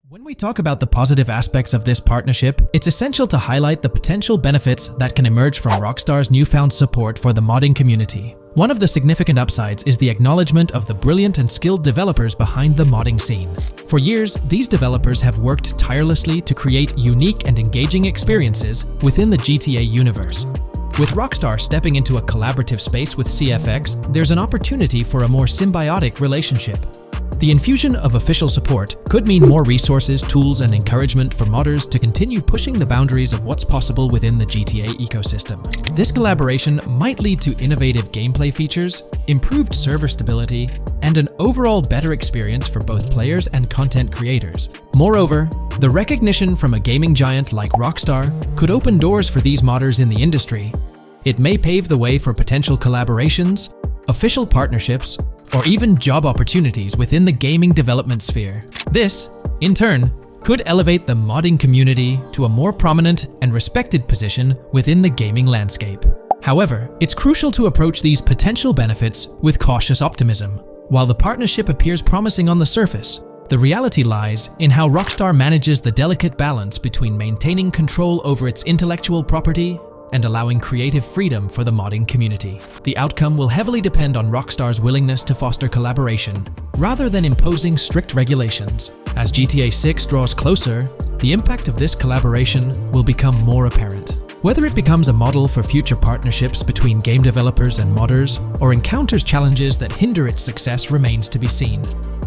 When we talk about the positive aspects of this partnership, it's essential to highlight the potential benefits that can emerge from Rockstar's newfound support for the modding community. One of the significant upsides is the acknowledgement of the brilliant and skilled developers behind the modding scene. For years, these developers have worked tirelessly to create unique and engaging experiences within the GTA universe. With Rockstar stepping into a collaborative space with CFX, there's an opportunity for a more symbiotic relationship. The infusion of official support could mean more resources, tools, and encouragement for modders to continue pushing the boundaries of what's possible within the GTA ecosystem. This collaboration might lead to innovative gameplay features, improved server stability, and an overall better experience for both players and content creators. Moreover, the recognition from a gaming giant like Rockstar could open doors for these modders in the industry. It may pave the way for potential collaborations, official partnerships, or even job opportunities within the gaming development sphere. This, in turn, could elevate the modding community to a more prominent and respected position within the gaming landscape. However, it's crucial to approach these potential benefits with cautious optimism. While the partnership appears promising on the surface, the reality lies in how Rockstar manages the delicate balance between maintaining control over its intellectual property and allowing creative freedom for the modding community. The outcome will heavily depend on Rockstar's willingness to foster collaboration, rather than imposing strict regulations. As GTA 6 draws closer, the impact of this collaboration will become more apparent. Whether it becomes a model for future partnerships between game developers and modders, or encounters challenges that hinder its success remains to be seen.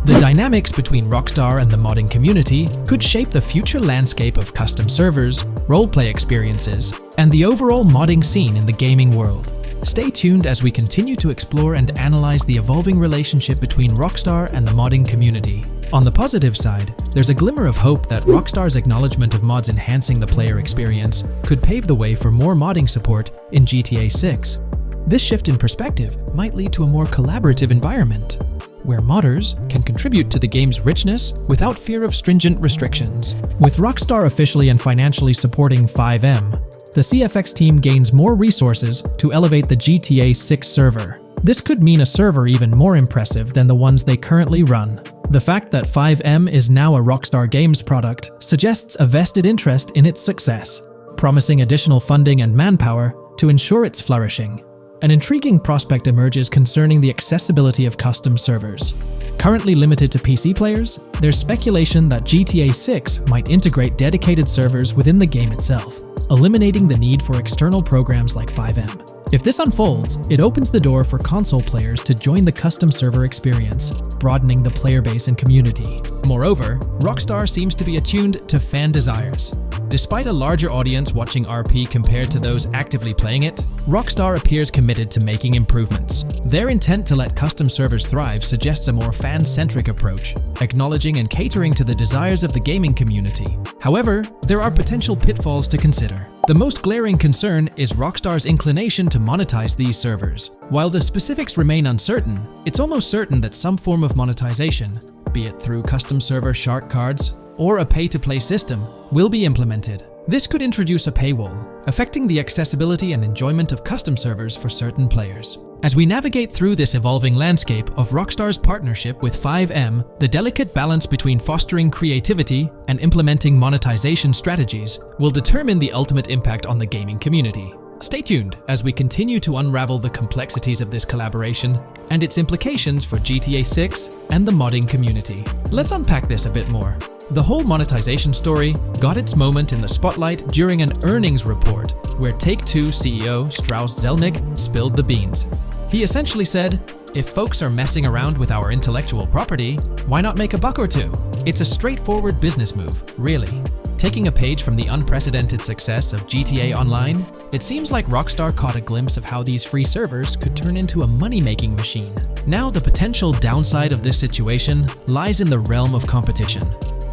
The dynamics between Rockstar and the modding community could shape the future landscape of custom servers, roleplay experiences, and the overall modding scene in the gaming world. Stay tuned as we continue to explore and analyze the evolving relationship between Rockstar and the modding community. On the positive side, there's a glimmer of hope that Rockstar's acknowledgement of mods enhancing the player experience could pave the way for more modding support in GTA 6. This shift in perspective might lead to a more collaborative environment, where modders can contribute to the game's richness without fear of stringent restrictions. With Rockstar officially and financially supporting FIVEM, the CFX team gains more resources to elevate the GTA 6 server. This could mean a server even more impressive than the ones they currently run. The fact that FIVEM is now a Rockstar Games product suggests a vested interest in its success, promising additional funding and manpower to ensure its flourishing. An intriguing prospect emerges concerning the accessibility of custom servers. Currently limited to PC players, there's speculation that GTA 6 might integrate dedicated servers within the game itself, eliminating the need for external programs like FIVEM. If this unfolds, it opens the door for console players to join the custom server experience, broadening the player base and community. Moreover, Rockstar seems to be attuned to fan desires. Despite a larger audience watching RP compared to those actively playing it, Rockstar appears committed to making improvements. Their intent to let custom servers thrive suggests a more fan-centric approach, acknowledging and catering to the desires of the gaming community. However, there are potential pitfalls to consider. The most glaring concern is Rockstar's inclination to monetize these servers. While the specifics remain uncertain, it's almost certain that some form of monetization, be it through custom server shark cards or a pay-to-play system, will be implemented. This could introduce a paywall, affecting the accessibility and enjoyment of custom servers for certain players. As we navigate through this evolving landscape of Rockstar's partnership with FIVEM, the delicate balance between fostering creativity and implementing monetization strategies will determine the ultimate impact on the gaming community. Stay tuned as we continue to unravel the complexities of this collaboration and its implications for GTA 6 and the modding community. Let's unpack this a bit more. The whole monetization story got its moment in the spotlight during an earnings report where Take-Two CEO Strauss Zelnick spilled the beans. He essentially said, "If folks are messing around with our intellectual property, why not make a buck or two?" It's a straightforward business move, really. Taking a page from the unprecedented success of GTA Online, it seems like Rockstar caught a glimpse of how these free servers could turn into a money-making machine. Now, the potential downside of this situation lies in the realm of competition.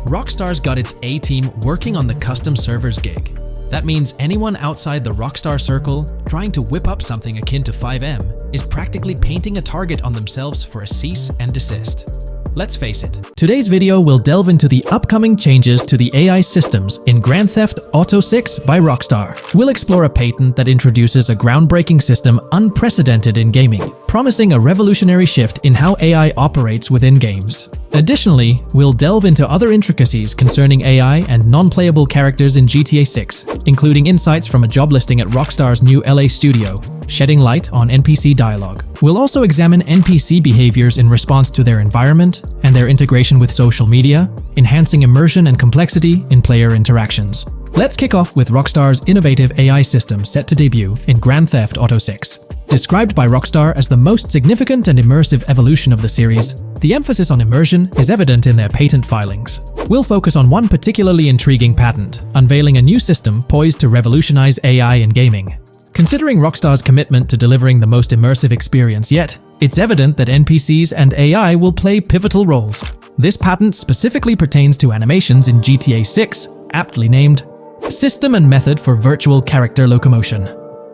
Rockstar's got its A-team working on the custom servers gig. That means anyone outside the Rockstar circle trying to whip up something akin to FIVEM is practically painting a target on themselves for a cease and desist. Let's face it. Today's video will delve into the upcoming changes to the AI systems in Grand Theft Auto 6 by Rockstar. We'll explore a patent that introduces a groundbreaking system unprecedented in gaming, promising a revolutionary shift in how AI operates within games. Additionally, we'll delve into other intricacies concerning AI and non-playable characters in GTA 6, including insights from a job listing at Rockstar's new LA studio, shedding light on NPC dialogue. We'll also examine NPC behaviors in response to their environment and their integration with social media, enhancing immersion and complexity in player interactions. Let's kick off with Rockstar's innovative AI system set to debut in Grand Theft Auto 6. Described by Rockstar as the most significant and immersive evolution of the series, the emphasis on immersion is evident in their patent filings. We'll focus on one particularly intriguing patent, unveiling a new system poised to revolutionize AI in gaming. Considering Rockstar's commitment to delivering the most immersive experience yet, it's evident that NPCs and AI will play pivotal roles. This patent specifically pertains to animations in GTA 6, aptly named System and Method for Virtual Character Locomotion.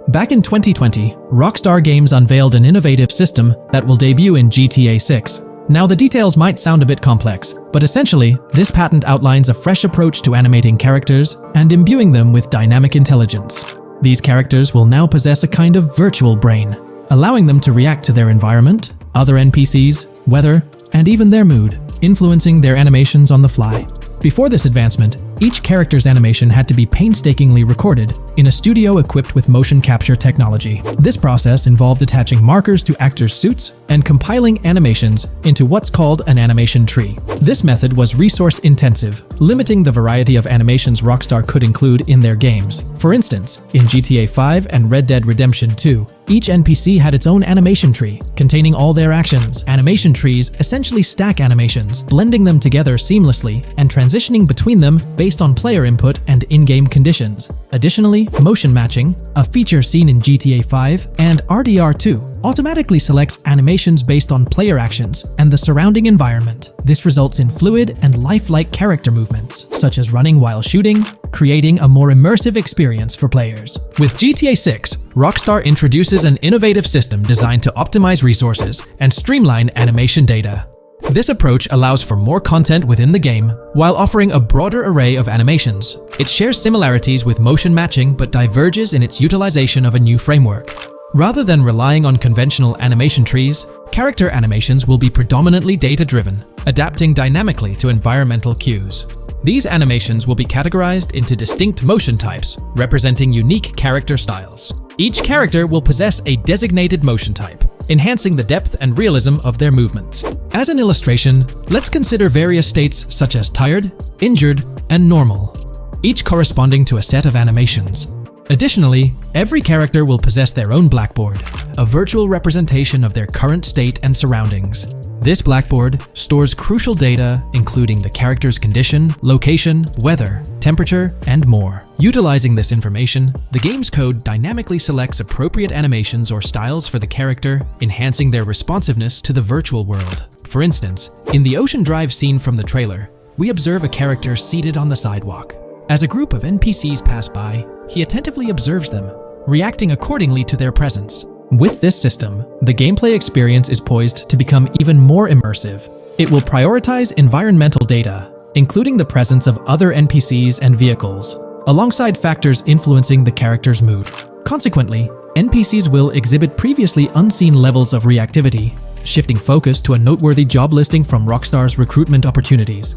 Back in 2020, Rockstar Games unveiled an innovative system that will debut in GTA 6. Now, the details might sound a bit complex, but essentially, this patent outlines a fresh approach to animating characters and imbuing them with dynamic intelligence. These characters will now possess a kind of virtual brain, allowing them to react to their environment, other NPCs, weather, and even their mood, influencing their animations on the fly. Before this advancement, each character's animation had to be painstakingly recorded in a studio equipped with motion capture technology. This process involved attaching markers to actors' suits and compiling animations into what's called an animation tree. This method was resource-intensive, limiting the variety of animations Rockstar could include in their games. For instance, in GTA 5 and Red Dead Redemption 2, each NPC had its own animation tree, containing all their actions. Animation trees essentially stack animations, blending them together seamlessly and transitioning between them based on player input and in-game conditions. Additionally, motion matching, a feature seen in GTA 5 and RDR2, automatically selects animations based on player actions and the surrounding environment. This results in fluid and lifelike character movements, such as running while shooting, creating a more immersive experience for players. With GTA 6, Rockstar introduces an innovative system designed to optimize resources and streamline animation data. This approach allows for more content within the game while offering a broader array of animations. It shares similarities with motion matching but diverges in its utilization of a new framework. Rather than relying on conventional animation trees, character animations will be predominantly data-driven, adapting dynamically to environmental cues. These animations will be categorized into distinct motion types, representing unique character styles. Each character will possess a designated motion type, enhancing the depth and realism of their movements. As an illustration, let's consider various states such as tired, injured, and normal, each corresponding to a set of animations. Additionally, every character will possess their own blackboard, a virtual representation of their current state and surroundings. This blackboard stores crucial data including the character's condition, location, weather, temperature, and more. Utilizing this information, the game's code dynamically selects appropriate animations or styles for the character, enhancing their responsiveness to the virtual world. For instance, in the Ocean Drive scene from the trailer, we observe a character seated on the sidewalk. As a group of NPCs pass by, he attentively observes them, reacting accordingly to their presence. With this system, the gameplay experience is poised to become even more immersive. It will prioritize environmental data, including the presence of other NPCs and vehicles, alongside factors influencing the character's mood. Consequently, NPCs will exhibit previously unseen levels of reactivity, shifting focus to a noteworthy job listing from Rockstar's recruitment opportunities.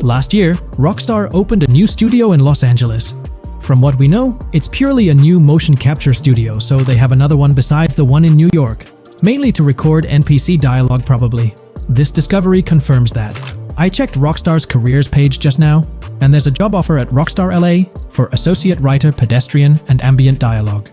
Last year, Rockstar opened a new studio in Los Angeles. From what we know, it's purely a new motion capture studio, so they have another one besides the one in New York, mainly to record NPC dialogue probably. This discovery confirms that. I checked Rockstar's careers page just now, and there's a job offer at Rockstar LA for Associate Writer Pedestrian and Ambient Dialogue.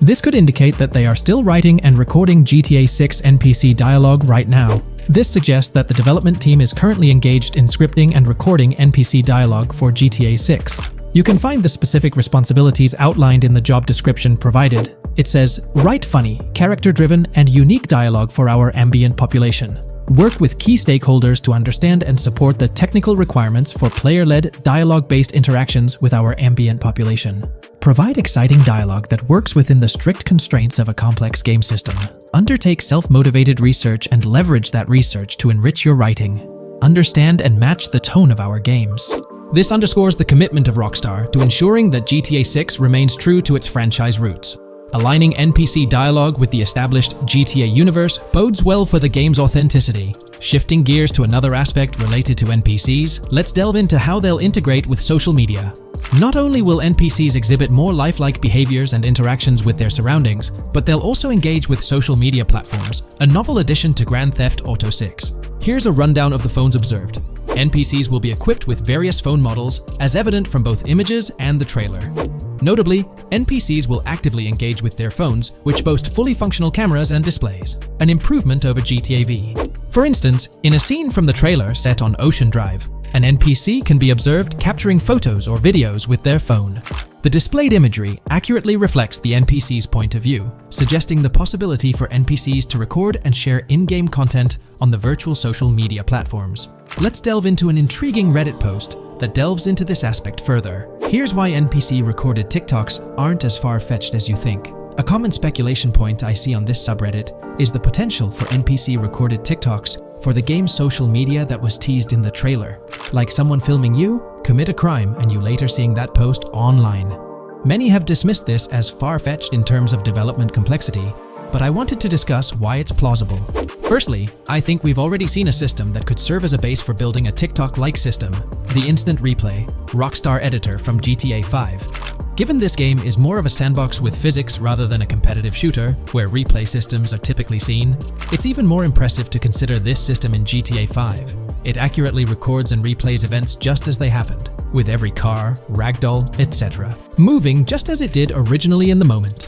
This could indicate that they are still writing and recording GTA 6 NPC dialogue right now. This suggests that the development team is currently engaged in scripting and recording NPC dialogue for GTA 6. You can find the specific responsibilities outlined in the job description provided. It says, write funny, character-driven, and unique dialogue for our ambient population. Work with key stakeholders to understand and support the technical requirements for player-led, dialogue-based interactions with our ambient population. Provide exciting dialogue that works within the strict constraints of a complex game system. Undertake self-motivated research and leverage that research to enrich your writing. Understand and match the tone of our games. This underscores the commitment of Rockstar to ensuring that GTA 6 remains true to its franchise roots. Aligning NPC dialogue with the established GTA universe bodes well for the game's authenticity. Shifting gears to another aspect related to NPCs, let's delve into how they'll integrate with social media. Not only will NPCs exhibit more lifelike behaviors and interactions with their surroundings, but they'll also engage with social media platforms, a novel addition to Grand Theft Auto 6. Here's a rundown of the phones observed. NPCs will be equipped with various phone models, as evident from both images and the trailer. Notably, NPCs will actively engage with their phones, which boast fully functional cameras and displays, an improvement over GTA V. For instance, in a scene from the trailer set on Ocean Drive, an NPC can be observed capturing photos or videos with their phone. The displayed imagery accurately reflects the NPC's point of view, suggesting the possibility for NPCs to record and share in-game content on the virtual social media platforms. Let's delve into an intriguing Reddit post that delves into this aspect further. Here's why NPC-recorded TikToks aren't as far-fetched as you think. A common speculation point I see on this subreddit is the potential for NPC-recorded TikToks for the game's social media that was teased in the trailer, like someone filming you commit a crime and you later seeing that post online. Many have dismissed this as far-fetched in terms of development complexity, but I wanted to discuss why it's plausible. Firstly, I think we've already seen a system that could serve as a base for building a TikTok-like system, the Instant Replay, Rockstar editor from GTA 5. Given this game is more of a sandbox with physics rather than a competitive shooter, where replay systems are typically seen, it's even more impressive to consider this system in GTA 5. It accurately records and replays events just as they happened, with every car, ragdoll, etc., moving just as it did originally in the moment.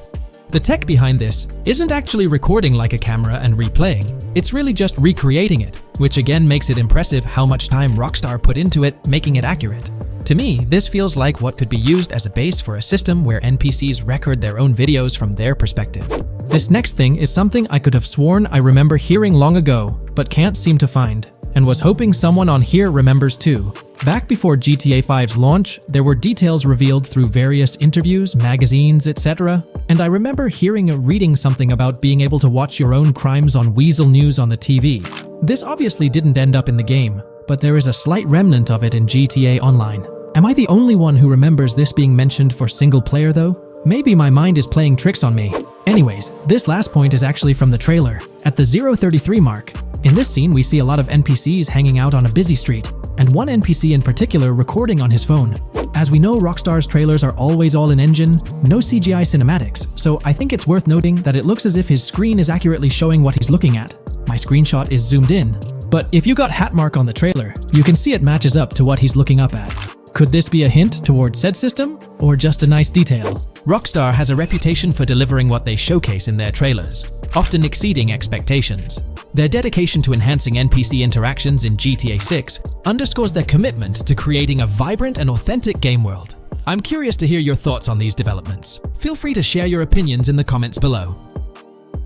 The tech behind this isn't actually recording like a camera and replaying, it's really just recreating it, which again makes it impressive how much time Rockstar put into it, making it accurate. To me, this feels like what could be used as a base for a system where NPCs record their own videos from their perspective. This next thing is something I could have sworn I remember hearing long ago, but can't seem to find, and was hoping someone on here remembers too. Back before GTA 5's launch, there were details revealed through various interviews, magazines, etc., and I remember hearing or reading something about being able to watch your own crimes on Weasel News on the TV. This obviously didn't end up in the game, but there is a slight remnant of it in GTA Online. Am I the only one who remembers this being mentioned for single player though? Maybe my mind is playing tricks on me. Anyways, this last point is actually from the trailer, at the 0:33 mark. In this scene, we see a lot of NPCs hanging out on a busy street, and one NPC in particular recording on his phone. As we know, Rockstar's trailers are always all-in-engine, no CGI cinematics, so I think it's worth noting that it looks as if his screen is accurately showing what he's looking at. My screenshot is zoomed in, but if you got Hatmark on the trailer, you can see it matches up to what he's looking up at. Could this be a hint towards said system, or just a nice detail? Rockstar has a reputation for delivering what they showcase in their trailers, often exceeding expectations. Their dedication to enhancing NPC interactions in GTA 6 underscores their commitment to creating a vibrant and authentic game world. I'm curious to hear your thoughts on these developments. Feel free to share your opinions in the comments below.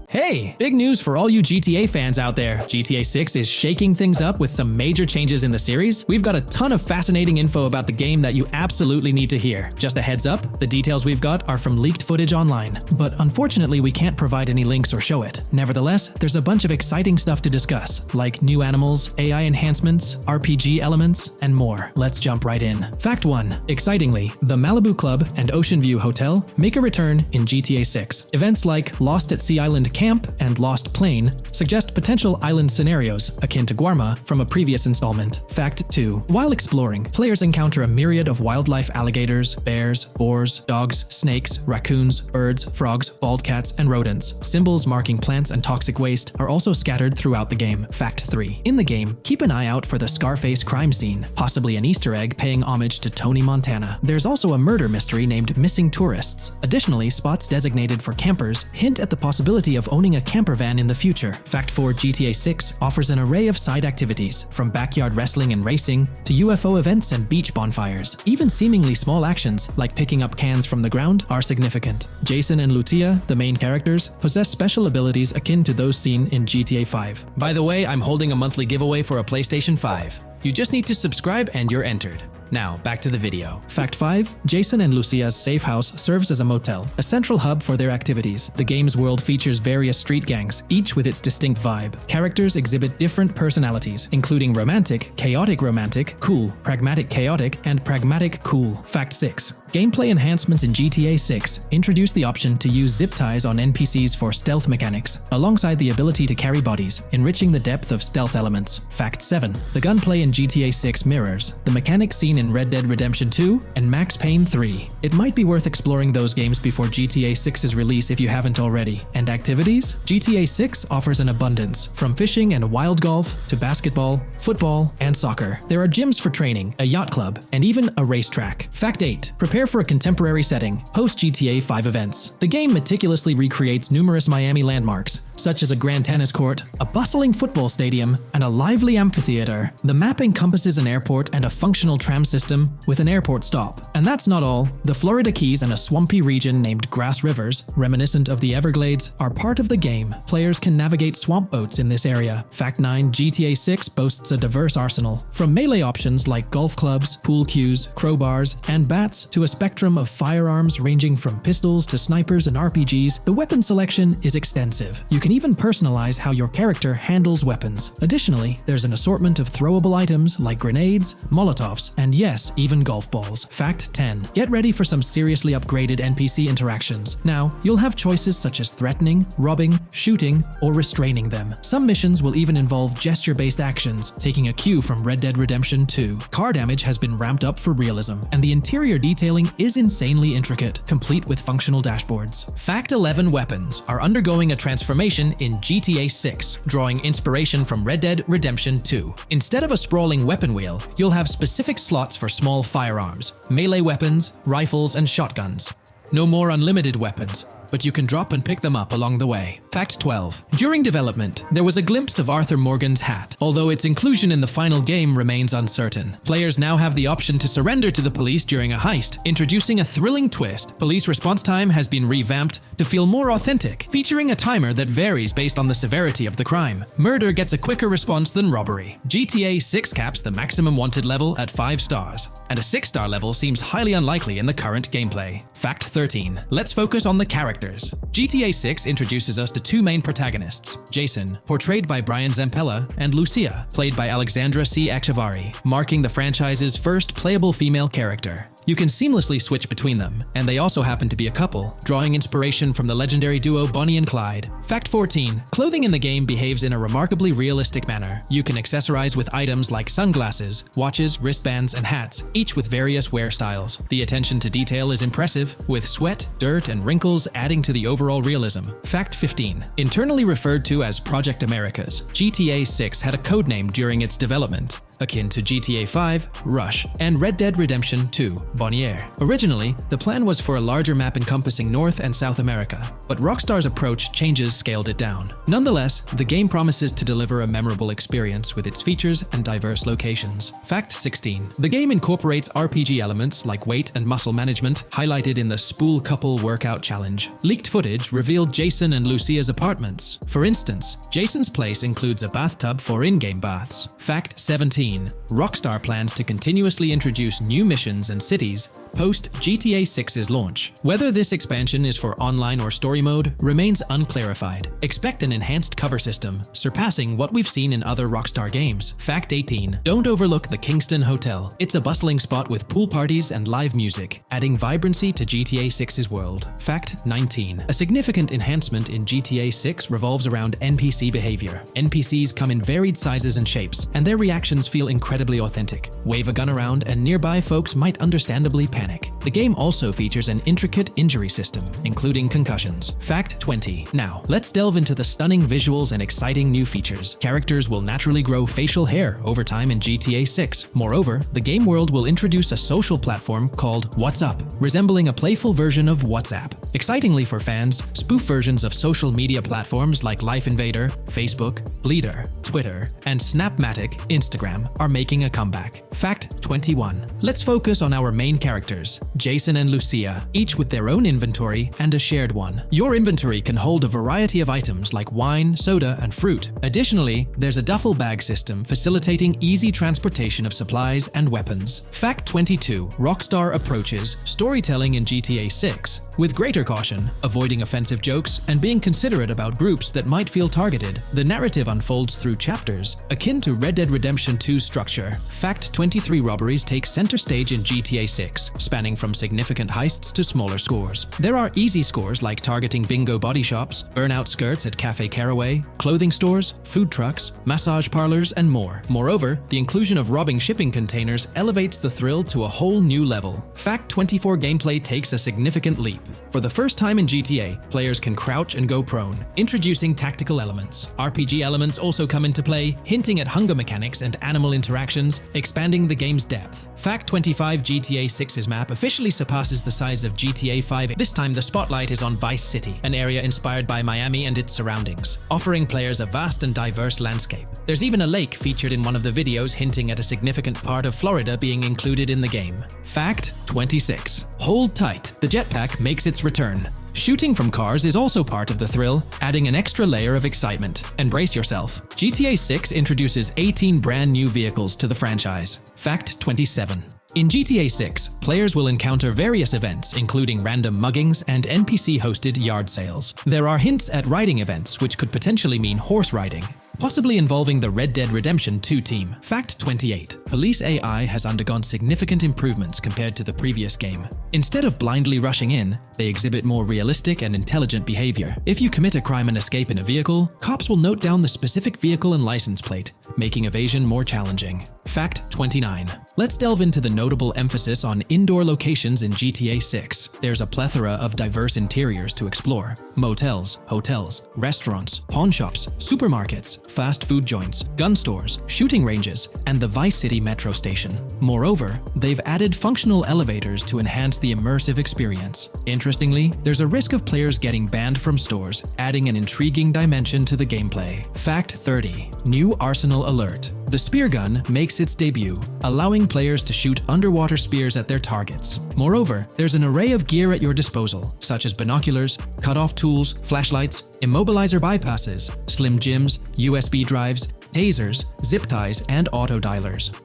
Hey, big news for all you GTA fans out there. GTA 6 is shaking things up with some major changes in the series. We've got a ton of fascinating info about the game that you absolutely need to hear. Just a heads up, the details we've got are from leaked footage online, but unfortunately we can't provide any links or show it. Nevertheless, there's a bunch of exciting stuff to discuss, like new animals, AI enhancements, RPG elements, and more. Let's jump right in. Fact 1. Excitingly, the Malibu Club and Ocean View Hotel make a return in GTA 6. Events like Lost at Sea Island Camp and Lost Plane suggest potential island scenarios akin to Guarma from a previous installment. Fact 2. While exploring, players encounter a myriad of wildlife: alligators, bears, boars, dogs, snakes, raccoons, birds, frogs, bald cats, and rodents. Symbols marking plants and toxic waste are also scattered throughout the game. Fact 3. In the game, keep an eye out for the Scarface crime scene, possibly an Easter egg paying homage to Tony Montana. There's also a murder mystery named Missing Tourists. Additionally, spots designated for campers hint at the possibility of owning a camper van in the future. Fact 4. GTA 6 offers an array of side activities, from backyard wrestling and racing to UFO events and beach bonfires. Even seemingly small actions, like picking up cans from the ground, are significant. Jason and Lucia, the main characters, possess special abilities akin to those seen in GTA 5. By the way, I'm holding a monthly giveaway for a PlayStation 5. You just need to subscribe and you're entered. Now, back to the video. Fact 5. Jason and Lucia's safe house serves as a motel, a central hub for their activities. The game's world features various street gangs, each with its distinct vibe. Characters exhibit different personalities, including romantic, chaotic romantic, cool, pragmatic chaotic, and pragmatic cool. Fact 6. Gameplay enhancements in GTA 6 introduce the option to use zip ties on NPCs for stealth mechanics, alongside the ability to carry bodies, enriching the depth of stealth elements. Fact 7. The gunplay in GTA 6 mirrors the mechanics seen in Red Dead Redemption 2 and Max Payne 3. It might be worth exploring those games before GTA 6's release if you haven't already. And activities? GTA 6 offers an abundance, from fishing and wild golf to basketball, football, and soccer. There are gyms for training, a yacht club, and even a racetrack. Fact 8. Prepare for a contemporary setting. Host GTA 5 events. The game meticulously recreates numerous Miami landmarks, such as a grand tennis court, a bustling football stadium, and a lively amphitheater. The map encompasses an airport and a functional tram system with an airport stop. And that's not all. The Florida Keys and a swampy region named Grass Rivers, reminiscent of the Everglades, are part of the game. Players can navigate swamp boats in this area. Fact 9. GTA 6 boasts a diverse arsenal. From melee options like golf clubs, pool cues, crowbars, and bats to a spectrum of firearms ranging from pistols to snipers and RPGs, the weapon selection is extensive. You can even personalize how your character handles weapons. Additionally, there's an assortment of throwable items like grenades, molotovs, and yes, even golf balls. Fact 10. Get ready for some seriously upgraded NPC interactions. Now, you'll have choices such as threatening, robbing, shooting, or restraining them. Some missions will even involve gesture-based actions, taking a cue from Red Dead Redemption 2. Car damage has been ramped up for realism, and the interior detailing is insanely intricate, complete with functional dashboards. Fact 11. Weapons are undergoing a transformation in GTA 6, drawing inspiration from Red Dead Redemption 2. Instead of a sprawling weapon wheel, you'll have specific slots for small firearms, melee weapons, rifles, and shotguns. No more unlimited weapons, but you can drop and pick them up along the way. Fact 12. During development, there was a glimpse of Arthur Morgan's hat, although its inclusion in the final game remains uncertain. Players now have the option to surrender to the police during a heist, introducing a thrilling twist. Police response time has been revamped to feel more authentic, featuring a timer that varies based on the severity of the crime. Murder gets a quicker response than robbery. GTA 6 caps the maximum wanted level at 5 stars, and a 6-star level seems highly unlikely in the current gameplay. Fact 13. Let's focus on the characters. GTA 6 introduces us to two main protagonists, Jason, portrayed by Brian Zampella, and Lucia, played by Alexandra C. Echevarri, marking the franchise's first playable female character. You can seamlessly switch between them, and they also happen to be a couple, drawing inspiration from the legendary duo Bonnie and Clyde. Fact 14. Clothing in the game behaves in a remarkably realistic manner. You can accessorize with items like sunglasses, watches, wristbands, and hats, each with various wear styles. The attention to detail is impressive, with sweat, dirt, and wrinkles adding to the overall realism. Fact 15. Internally referred to as Project Americas, GTA 6 had a codename during its development, akin to GTA 5, Rush, and Red Dead Redemption 2, Bonnier. Originally, the plan was for a larger map encompassing North and South America, but Rockstar's approach changes scaled it down. Nonetheless, the game promises to deliver a memorable experience with its features and diverse locations. Fact 16. The game incorporates RPG elements like weight and muscle management, highlighted in the Spool Couple Workout Challenge. Leaked footage revealed Jason and Lucia's apartments. For instance, Jason's place includes a bathtub for in-game baths. Fact 17. Rockstar plans to continuously introduce new missions and cities post GTA 6's launch. Whether this expansion is for online or story mode remains unclarified. Expect an enhanced cover system, surpassing what we've seen in other Rockstar games. Fact 18. Don't overlook the Kingston Hotel. It's a bustling spot with pool parties and live music, adding vibrancy to GTA 6's world. Fact 19. A significant enhancement in GTA 6 revolves around NPC behavior. NPCs come in varied sizes and shapes, and their reactions feel incredibly authentic. Wave a gun around and nearby folks might understandably panic. The game also features an intricate injury system, including concussions. Fact 20. Now, let's delve into the stunning visuals and exciting new features. Characters will naturally grow facial hair over time in GTA 6. Moreover, the game world will introduce a social platform called WhatsApp, resembling a playful version of WhatsApp. Excitingly for fans, spoof versions of social media platforms like Life Invader, Facebook, Bleeder, Twitter, and Snapmatic, Instagram, are making a comeback. Fact 21. Let's focus on our main characters, Jason and Lucia, each with their own inventory and a shared one. Your inventory can hold a variety of items like wine, soda, and fruit. Additionally, there's a duffel bag system facilitating easy transportation of supplies and weapons. Fact 22. Rockstar approaches storytelling in GTA 6 with greater caution, avoiding offensive jokes, and being considerate about groups that might feel targeted. The narrative unfolds through chapters, akin to Red Dead Redemption 2's structure. Fact 23. Robberies take center stage in GTA 6, spanning from significant heists to smaller scores. There are easy scores like targeting bingo body shops, burnout skirts at Cafe Caraway, clothing stores, food trucks, massage parlors, and more. Moreover, the inclusion of robbing shipping containers elevates the thrill to a whole new level. Fact 24. Gameplay takes a significant leap. For the first time in GTA, players can crouch and go prone, introducing tactical elements. RPG elements also come into play, hinting at hunger mechanics and animal interactions, expanding the game's depth. Fact 25. GTA 6's map officially surpasses the size of GTA 5. This time the spotlight is on Vice City, an area inspired by Miami and its surroundings, offering players a vast and diverse landscape. There's even a lake featured in one of the videos, hinting at a significant part of Florida being included in the game. Fact 26. Hold tight. The jetpack makes its return. Shooting from cars is also part of the thrill, adding an extra layer of excitement. And brace yourself. GTA 6 introduces 18 brand new vehicles to the franchise. Fact 27. In GTA 6, players will encounter various events, including random muggings and NPC-hosted yard sales. There are hints at riding events, which could potentially mean horse riding, possibly involving the Red Dead Redemption 2 team. Fact 28. Police AI has undergone significant improvements compared to the previous game. Instead of blindly rushing in, they exhibit more realistic and intelligent behavior. If you commit a crime and escape in a vehicle, cops will note down the specific vehicle and license plate, making evasion more challenging. Fact 29. Let's delve into the notable emphasis on indoor locations in GTA 6. There's a plethora of diverse interiors to explore. Motels, hotels, restaurants, pawn shops, supermarkets, fast food joints, gun stores, shooting ranges, and the Vice City metro station. Moreover, they've added functional elevators to enhance the immersive experience. Interestingly, there's a risk of players getting banned from stores, adding an intriguing dimension to the gameplay. Fact 30. New Arsenal Alert. The spear gun makes its debut, allowing players to shoot underwater spears at their targets. Moreover, there's an array of gear at your disposal, such as binoculars, cut-off tools, flashlights, immobilizer bypasses, slim jims, USB drives, tasers, zip ties, and auto dialers.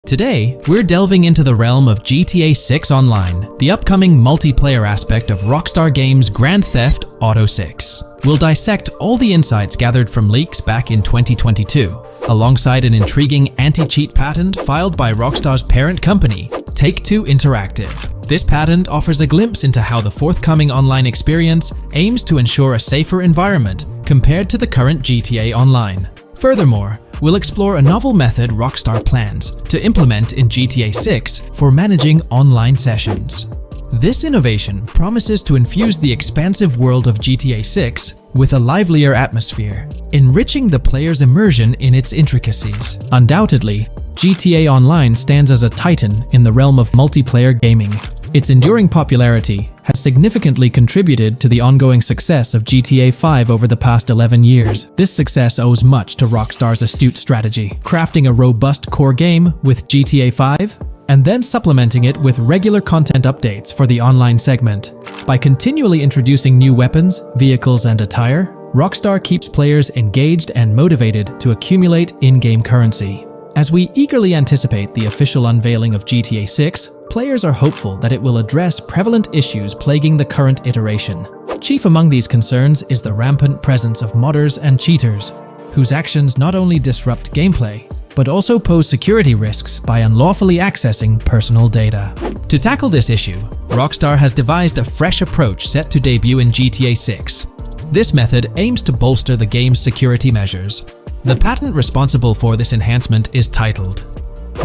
Today, we're delving into the realm of GTA 6 Online, the upcoming multiplayer aspect of Rockstar Games' Grand Theft Auto 6. We'll dissect all the insights gathered from leaks back in 2022, alongside an intriguing anti-cheat patent filed by Rockstar's parent company, Take-Two Interactive. This patent offers a glimpse into how the forthcoming online experience aims to ensure a safer environment compared to the current GTA Online. Furthermore, we'll explore a novel method Rockstar plans to implement in GTA 6 for managing online sessions. This innovation promises to infuse the expansive world of GTA 6 with a livelier atmosphere, enriching the player's immersion in its intricacies. Undoubtedly, GTA Online stands as a titan in the realm of multiplayer gaming. Its enduring popularity has significantly contributed to the ongoing success of GTA 5 over the past 11 years. This success owes much to Rockstar's astute strategy, crafting a robust core game with GTA 5 and then supplementing it with regular content updates for the online segment. By continually introducing new weapons, vehicles, and attire, Rockstar keeps players engaged and motivated to accumulate in-game currency. As we eagerly anticipate the official unveiling of GTA 6, players are hopeful that it will address prevalent issues plaguing the current iteration. Chief among these concerns is the rampant presence of modders and cheaters, whose actions not only disrupt gameplay, but also pose security risks by unlawfully accessing personal data. To tackle this issue, Rockstar has devised a fresh approach set to debut in GTA 6. This method aims to bolster the game's security measures. The patent responsible for this enhancement is titled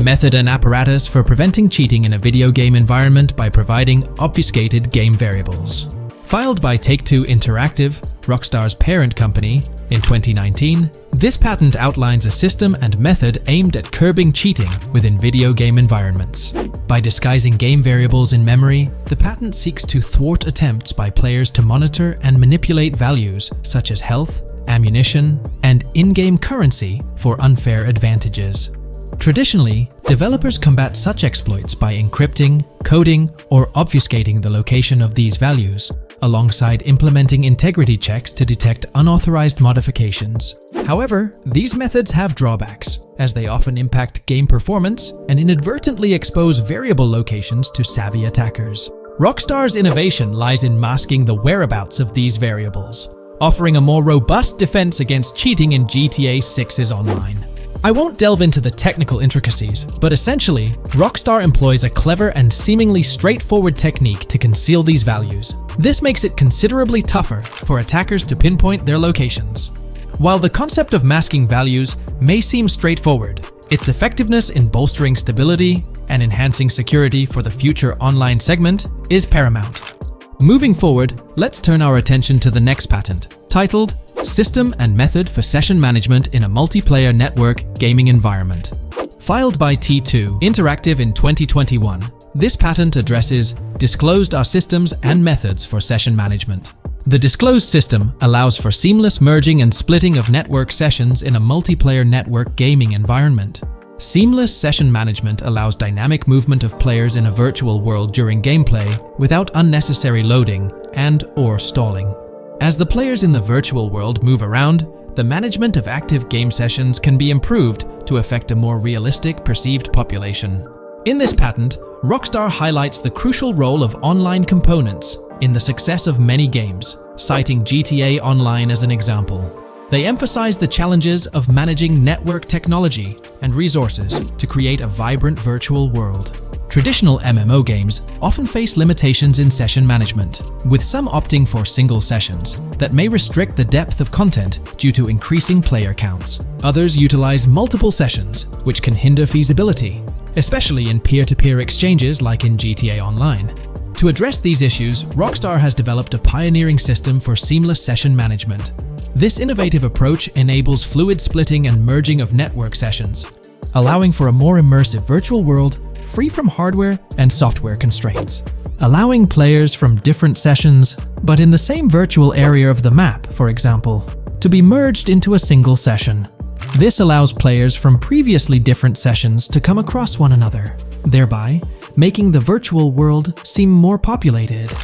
Method and Apparatus for Preventing Cheating in a Video Game Environment by Providing Obfuscated Game Variables. Filed by Take-Two Interactive, Rockstar's parent company, in 2019, this patent outlines a system and method aimed at curbing cheating within video game environments. By disguising game variables in memory, the patent seeks to thwart attempts by players to monitor and manipulate values such as health, ammunition, and and in-game currency for unfair advantages. Traditionally, developers combat such exploits by encrypting, coding, or obfuscating the location of these values, alongside implementing integrity checks to detect unauthorized modifications. However, these methods have drawbacks, as they often impact game performance and inadvertently expose variable locations to savvy attackers. Rockstar's innovation lies in masking the whereabouts of these variables, offering a more robust defense against cheating in GTA 6's online. I won't delve into the technical intricacies, but essentially, Rockstar employs a clever and seemingly straightforward technique to conceal these values. This makes it considerably tougher for attackers to pinpoint their locations. While the concept of masking values may seem straightforward, its effectiveness in bolstering stability and enhancing security for the future online segment is paramount. Moving forward, let's turn our attention to the next patent, titled System and Method for Session Management in a Multiplayer Network Gaming Environment. Filed by T2 Interactive in 2021, this patent addresses disclosed are systems and methods for session management. The disclosed system allows for seamless merging and splitting of network sessions in a multiplayer network gaming environment. Seamless session management allows dynamic movement of players in a virtual world during gameplay without unnecessary loading and/or stalling. As the players in the virtual world move around, the management of active game sessions can be improved to affect a more realistic perceived population. In this patent, Rockstar highlights the crucial role of online components in the success of many games, citing GTA Online as an example. They emphasize the challenges of managing network technology and resources to create a vibrant virtual world. Traditional MMO games often face limitations in session management, with some opting for single sessions that may restrict the depth of content due to increasing player counts. Others utilize multiple sessions, which can hinder feasibility, especially in peer-to-peer exchanges like in GTA Online. To address these issues, Rockstar has developed a pioneering system for seamless session management. This innovative approach enables fluid splitting and merging of network sessions, allowing for a more immersive virtual world free from hardware and software constraints. Allowing players from different sessions, but in the same virtual area of the map, for example, to be merged into a single session. This allows players from previously different sessions to come across one another, thereby making the virtual world seem more populated.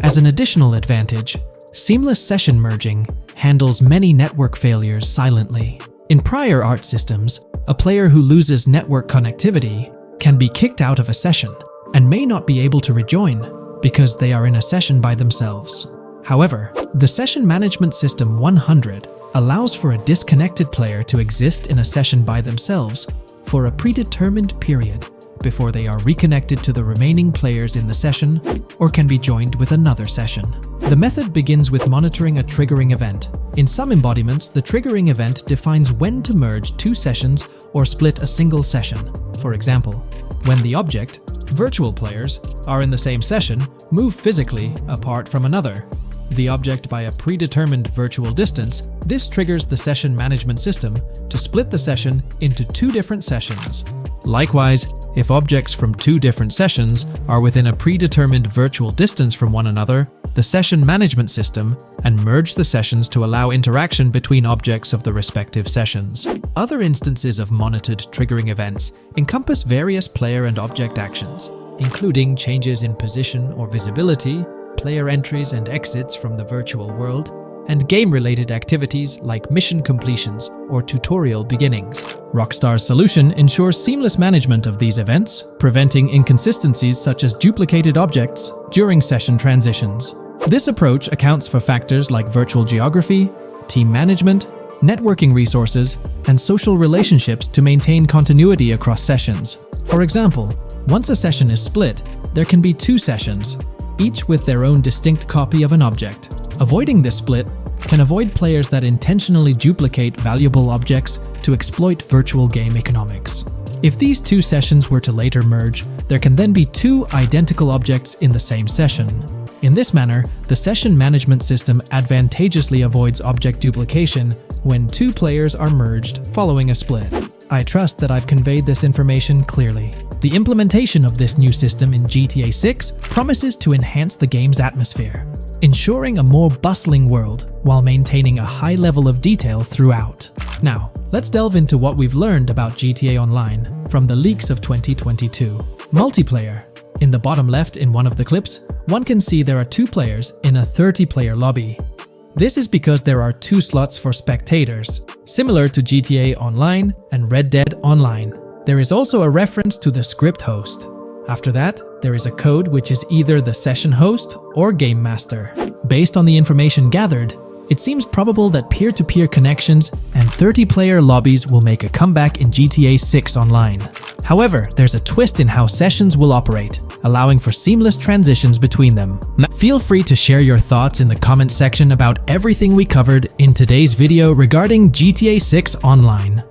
As an additional advantage, seamless session merging handles many network failures silently. In prior art systems, a player who loses network connectivity can be kicked out of a session and may not be able to rejoin because they are in a session by themselves. However, the Session Management System 100 allows for a disconnected player to exist in a session by themselves for a predetermined period before they are reconnected to the remaining players in the session or can be joined with another session. The method begins with monitoring a triggering event. In some embodiments, the triggering event defines when to merge two sessions or split a single session. For example, when the object, virtual players, are in the same session, move physically apart from another, the object by a predetermined virtual distance, this triggers the session management system to split the session into two different sessions. Likewise, if objects from two different sessions are within a predetermined virtual distance from one another, the session management system and merge the sessions to allow interaction between objects of the respective sessions. Other instances of monitored triggering events encompass various player and object actions, including changes in position or visibility, player entries and exits from the virtual world, and game-related activities like mission completions or tutorial beginnings. Rockstar's solution ensures seamless management of these events, preventing inconsistencies such as duplicated objects during session transitions. This approach accounts for factors like virtual geography, team management, networking resources, and social relationships to maintain continuity across sessions. For example, once a session is split, there can be two sessions, each with their own distinct copy of an object. Avoiding this split can avoid players that intentionally duplicate valuable objects to exploit virtual game economics. If these two sessions were to later merge, there can then be two identical objects in the same session. In this manner, the session management system advantageously avoids object duplication when two players are merged following a split. I trust that I've conveyed this information clearly. The implementation of this new system in GTA 6 promises to enhance the game's atmosphere, ensuring a more bustling world while maintaining a high level of detail throughout. Now, let's delve into what we've learned about GTA Online from the leaks of 2022. Multiplayer. In the bottom left in one of the clips, one can see there are 2 players in a 30-player lobby. This is because there are 2 slots for spectators, similar to GTA Online and Red Dead Online. There is also a reference to the script host. After that, there is a code which is either the session host or game master. Based on the information gathered, it seems probable that peer-to-peer connections and 30-player lobbies will make a comeback in GTA 6 Online. However, there's a twist in how sessions will operate, allowing for seamless transitions between them. Now, feel free to share your thoughts in the comments section about everything we covered in today's video regarding GTA 6 Online.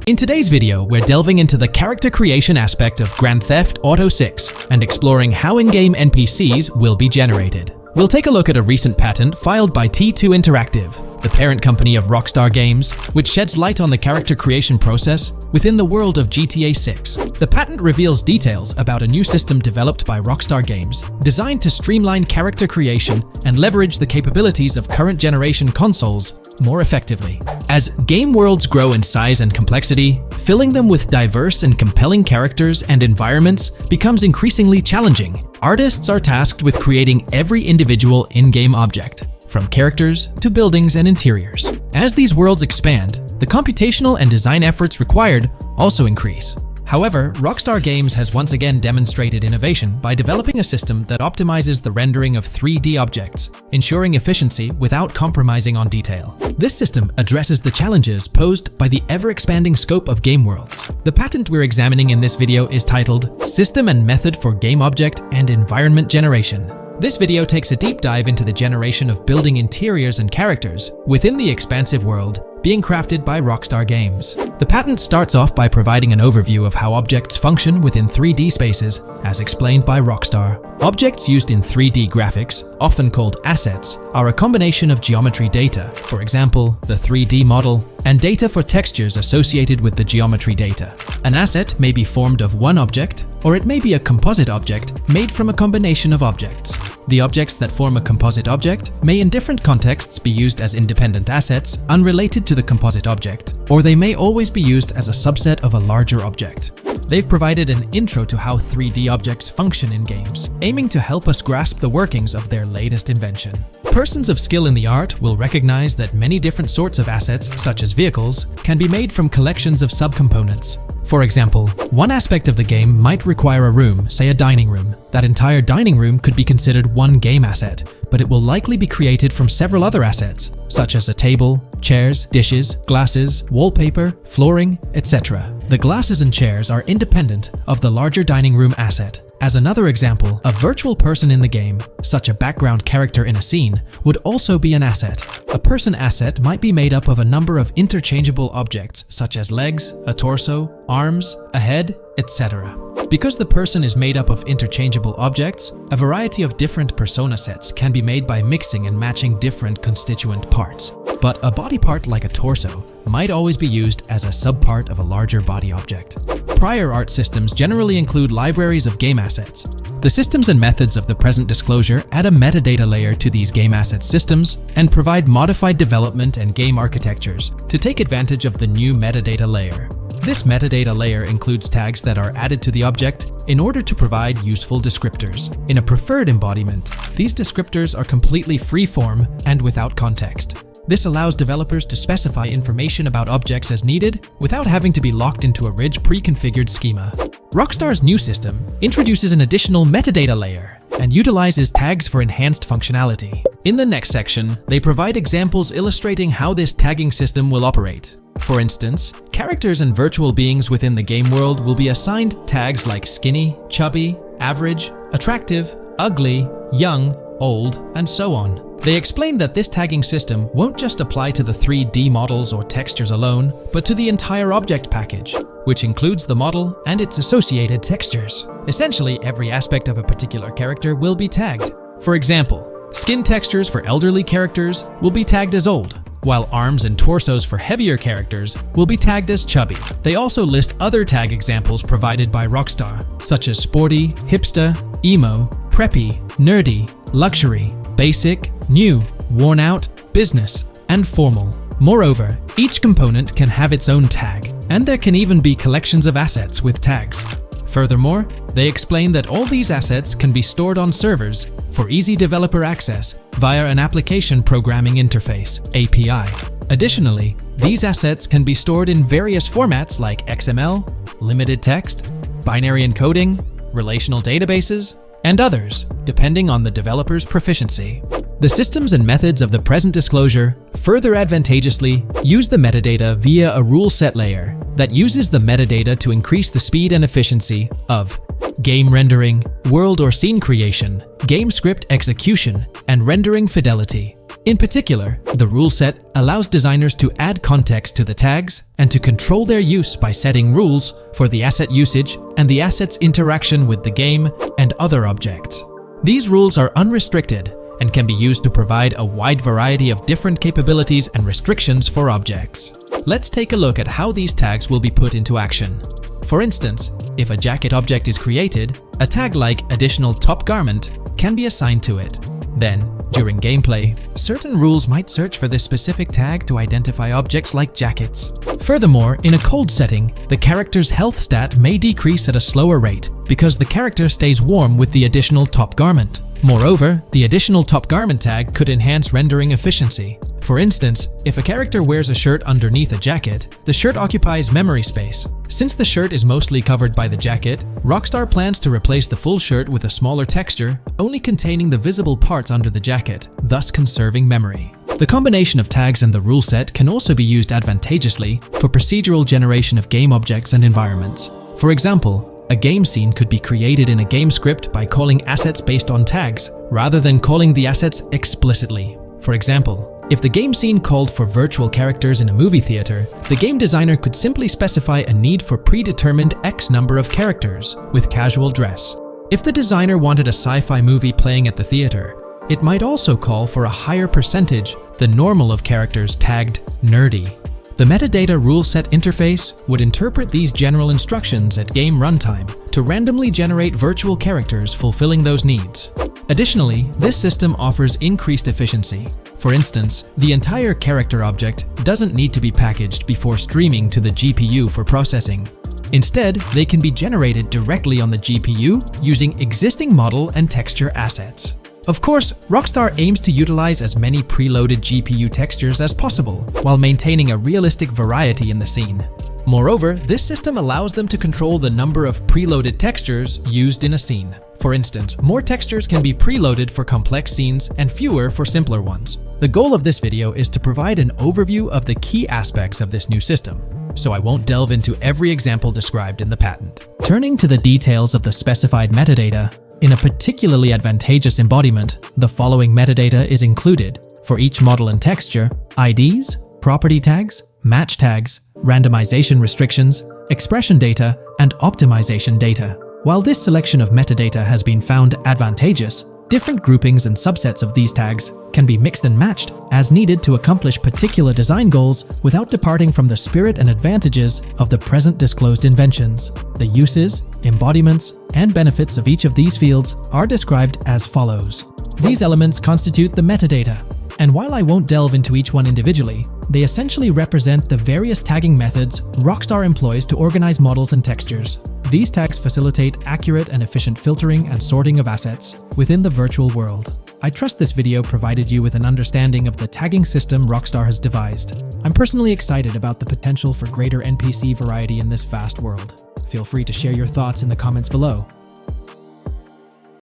In today's video, we're delving into the character creation aspect of Grand Theft Auto 6 and exploring how in-game NPCs will be generated. We'll take a look at a recent patent filed by T2 Interactive, the parent company of Rockstar Games, which sheds light on the character creation process within the world of GTA 6. The patent reveals details about a new system developed by Rockstar Games, designed to streamline character creation and leverage the capabilities of current generation consoles more effectively. As game worlds grow in size and complexity, filling them with diverse and compelling characters and environments becomes increasingly challenging. Artists are tasked with creating every individual in-game object, from characters to buildings and interiors. As these worlds expand, the computational and design efforts required also increase. However, Rockstar Games has once again demonstrated innovation by developing a system that optimizes the rendering of 3D objects, ensuring efficiency without compromising on detail. This system addresses the challenges posed by the ever-expanding scope of game worlds. The patent we're examining in this video is titled System and Method for Game Object and Environment Generation. This video takes a deep dive into the generation of building interiors and characters within the expansive world being crafted by Rockstar Games. The patent starts off by providing an overview of how objects function within 3D spaces, as explained by Rockstar. Objects used in 3D graphics, often called assets, are a combination of geometry data, for example, the 3D model, and data for textures associated with the geometry data. An asset may be formed of one object, or it may be a composite object made from a combination of objects. The objects that form a composite object may in different contexts be used as independent assets unrelated to the composite object, or they may always be used as a subset of a larger object. They've provided an intro to how 3D objects function in games, aiming to help us grasp the workings of their latest invention. Persons of skill in the art will recognize that many different sorts of assets, such as vehicles, can be made from collections of subcomponents. For example, one aspect of the game might require a room, say a dining room. That entire dining room could be considered one game asset, but it will likely be created from several other assets, such as a table, chairs, dishes, glasses, wallpaper, flooring, etc. The glasses and chairs are independent of the larger dining room asset. As another example, a virtual person in the game, such a background character in a scene, would also be an asset. A person asset might be made up of a number of interchangeable objects such as legs, a torso, arms, a head, etc. Because the person is made up of interchangeable objects, a variety of different persona sets can be made by mixing and matching different constituent parts. But a body part like a torso might always be used as a subpart of a larger body object. Prior art systems generally include libraries of game assets. The systems and methods of the present disclosure add a metadata layer to these game asset systems and provide modified development and game architectures to take advantage of the new metadata layer. This metadata layer includes tags that are added to the object in order to provide useful descriptors. In a preferred embodiment, these descriptors are completely free-form and without context. This allows developers to specify information about objects as needed without having to be locked into a rich pre-configured schema. Rockstar's new system introduces an additional metadata layer and utilizes tags for enhanced functionality. In the next section, they provide examples illustrating how this tagging system will operate. For instance, characters and virtual beings within the game world will be assigned tags like skinny, chubby, average, attractive, ugly, young, old, and so on. They explain that this tagging system won't just apply to the 3D models or textures alone, but to the entire object package, which includes the model and its associated textures. Essentially, every aspect of a particular character will be tagged. For example, skin textures for elderly characters will be tagged as old, while arms and torsos for heavier characters will be tagged as chubby. They also list other tag examples provided by Rockstar, such as sporty, hipster, emo, preppy, nerdy, luxury, basic, new, worn out, business, and formal. Moreover, each component can have its own tag, and there can even be collections of assets with tags. Furthermore, they explain that all these assets can be stored on servers for easy developer access via an application programming interface (API). Additionally, these assets can be stored in various formats like XML, limited text, binary encoding, relational databases, and others, depending on the developer's proficiency. The systems and methods of the present disclosure further advantageously use the metadata via a rule set layer that uses the metadata to increase the speed and efficiency of game rendering, world or scene creation, game script execution, and rendering fidelity. In particular, the rule set allows designers to add context to the tags and to control their use by setting rules for the asset usage and the asset's interaction with the game and other objects. These rules are unrestricted and can be used to provide a wide variety of different capabilities and restrictions for objects. Let's take a look at how these tags will be put into action. For instance, if a jacket object is created, a tag like additional top garment can be assigned to it. Then, during gameplay, certain rules might search for this specific tag to identify objects like jackets. Furthermore, in a cold setting, the character's health stat may decrease at a slower rate because the character stays warm with the additional top garment. Moreover, the additional top garment tag could enhance rendering efficiency. For instance, if a character wears a shirt underneath a jacket, the shirt occupies memory space. Since the shirt is mostly covered by the jacket, Rockstar plans to replace the full shirt with a smaller texture, only containing the visible parts under the jacket, thus conserving memory. The combination of tags and the rule set can also be used advantageously for procedural generation of game objects and environments. For example, a game scene could be created in a game script by calling assets based on tags, rather than calling the assets explicitly. For example, if the game scene called for virtual characters in a movie theater, the game designer could simply specify a need for predetermined X number of characters with casual dress. If the designer wanted a sci-fi movie playing at the theater, it might also call for a higher percentage than normal of characters tagged nerdy. The metadata rule set interface would interpret these general instructions at game runtime to randomly generate virtual characters fulfilling those needs. Additionally, this system offers increased efficiency. For instance, the entire character object doesn't need to be packaged before streaming to the GPU for processing. Instead, they can be generated directly on the GPU using existing model and texture assets. Of course, Rockstar aims to utilize as many preloaded GPU textures as possible, while maintaining a realistic variety in the scene. Moreover, this system allows them to control the number of preloaded textures used in a scene. For instance, more textures can be preloaded for complex scenes and fewer for simpler ones. The goal of this video is to provide an overview of the key aspects of this new system, so I won't delve into every example described in the patent. Turning to the details of the specified metadata, in a particularly advantageous embodiment, the following metadata is included for each model and texture: IDs, property tags, match tags, randomization restrictions, expression data, and optimization data. While this selection of metadata has been found advantageous, different groupings and subsets of these tags can be mixed and matched as needed to accomplish particular design goals without departing from the spirit and advantages of the present disclosed inventions. The uses, embodiments, and benefits of each of these fields are described as follows. These elements constitute the metadata, and while I won't delve into each one individually, they essentially represent the various tagging methods Rockstar employs to organize models and textures. These tags facilitate accurate and efficient filtering and sorting of assets within the virtual world. I trust this video provided you with an understanding of the tagging system Rockstar has devised. I'm personally excited about the potential for greater NPC variety in this vast world. Feel free to share your thoughts in the comments below.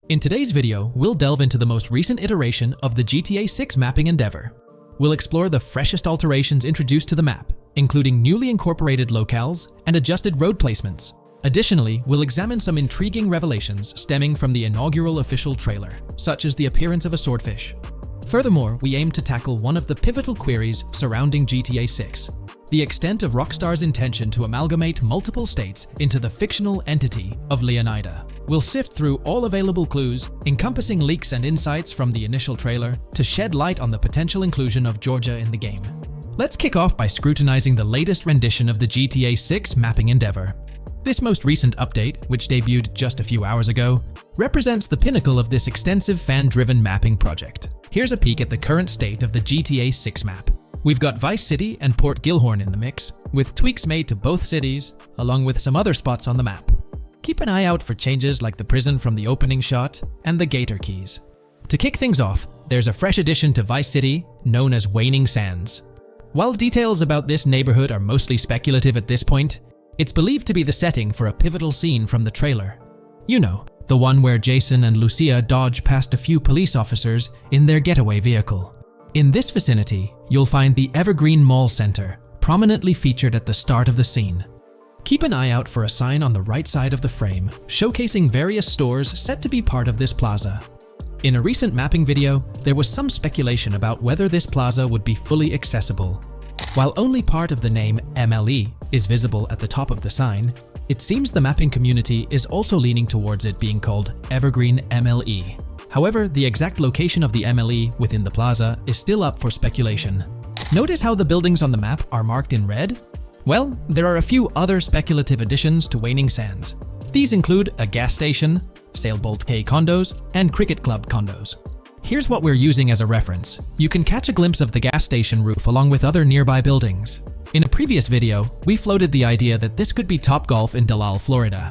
In today's video, we'll delve into the most recent iteration of the GTA 6 mapping endeavor. We'll explore the freshest alterations introduced to the map, including newly incorporated locales and adjusted road placements. Additionally, we'll examine some intriguing revelations stemming from the inaugural official trailer, such as the appearance of a swordfish. Furthermore, we aim to tackle one of the pivotal queries surrounding GTA 6, the extent of Rockstar's intention to amalgamate multiple states into the fictional entity of Leonida. We'll sift through all available clues, encompassing leaks and insights from the initial trailer, to shed light on the potential inclusion of Georgia in the game. Let's kick off by scrutinizing the latest rendition of the GTA 6 mapping endeavor. This most recent update, which debuted just a few hours ago, represents the pinnacle of this extensive fan-driven mapping project. Here's a peek at the current state of the GTA 6 map. We've got Vice City and Port Gilhorn in the mix, with tweaks made to both cities, along with some other spots on the map. Keep an eye out for changes like the prison from the opening shot and the Gator Keys. To kick things off, there's a fresh addition to Vice City known as Waning Sands. While details about this neighborhood are mostly speculative at this point, it's believed to be the setting for a pivotal scene from the trailer. You know, the one where Jason and Lucia dodge past a few police officers in their getaway vehicle. In this vicinity, you'll find the Evergreen Mall Center, prominently featured at the start of the scene. Keep an eye out for a sign on the right side of the frame, showcasing various stores set to be part of this plaza. In a recent mapping video, there was some speculation about whether this plaza would be fully accessible. While only part of the name MLE is visible at the top of the sign, it seems the mapping community is also leaning towards it being called Evergreen MLE. However, the exact location of the MLE within the plaza is still up for speculation. Notice how the buildings on the map are marked in red? Well, there are a few other speculative additions to Waning Sands. These include a gas station, Sailbolt K condos, and Cricket Club condos. Here's what we're using as a reference. You can catch a glimpse of the gas station roof along with other nearby buildings. In a previous video, we floated the idea that this could be Topgolf in Dalal, Florida.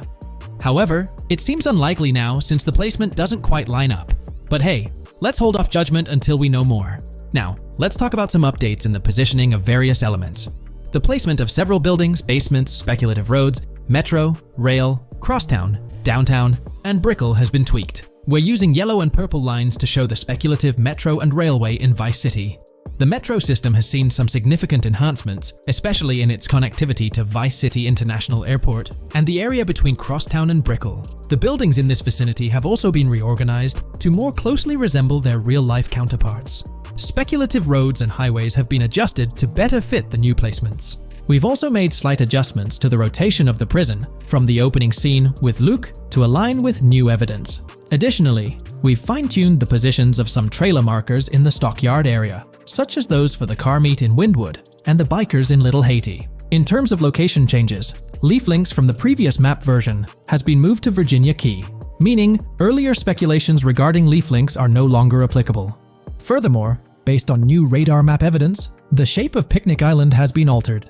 However, it seems unlikely now since the placement doesn't quite line up. But hey, let's hold off judgment until we know more. Now, let's talk about some updates in the positioning of various elements. The placement of several buildings, basements, speculative roads, metro, rail, crosstown, downtown, and Brickell has been tweaked. We're using yellow and purple lines to show the speculative metro and railway in Vice City. The metro system has seen some significant enhancements, especially in its connectivity to Vice City International Airport and the area between Crosstown and Brickell. The buildings in this vicinity have also been reorganized to more closely resemble their real-life counterparts. Speculative roads and highways have been adjusted to better fit the new placements. We've also made slight adjustments to the rotation of the prison from the opening scene with Luke to align with new evidence. Additionally, we've fine-tuned the positions of some trailer markers in the stockyard area, such as those for the car meet in Windwood and the bikers in Little Haiti. In terms of location changes, leaf links from the previous map version has been moved to Virginia Key, meaning earlier speculations regarding leaf links are no longer applicable. Furthermore, based on new radar map evidence, the shape of Picnic Island has been altered.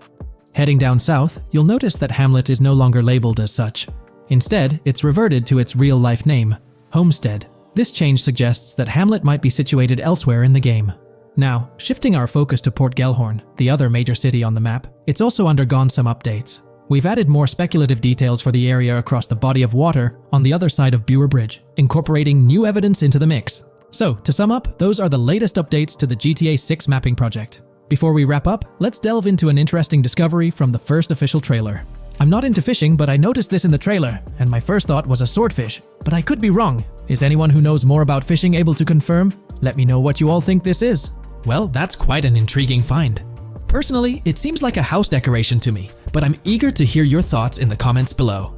Heading down south, you'll notice that Hamlet is no longer labeled as such. Instead, it's reverted to its real-life name, Homestead. This change suggests that Hamlet might be situated elsewhere in the game. Now, shifting our focus to Port Gilhorn, the other major city on the map, it's also undergone some updates. We've added more speculative details for the area across the body of water on the other side of Buer Bridge, incorporating new evidence into the mix. So, to sum up, those are the latest updates to the GTA 6 mapping project. Before we wrap up, let's delve into an interesting discovery from the first official trailer. I'm not into fishing, but I noticed this in the trailer, and my first thought was a swordfish, but I could be wrong. Is anyone who knows more about fishing able to confirm? Let me know what you all think this is. Well, that's quite an intriguing find. Personally, it seems like a house decoration to me, but I'm eager to hear your thoughts in the comments below.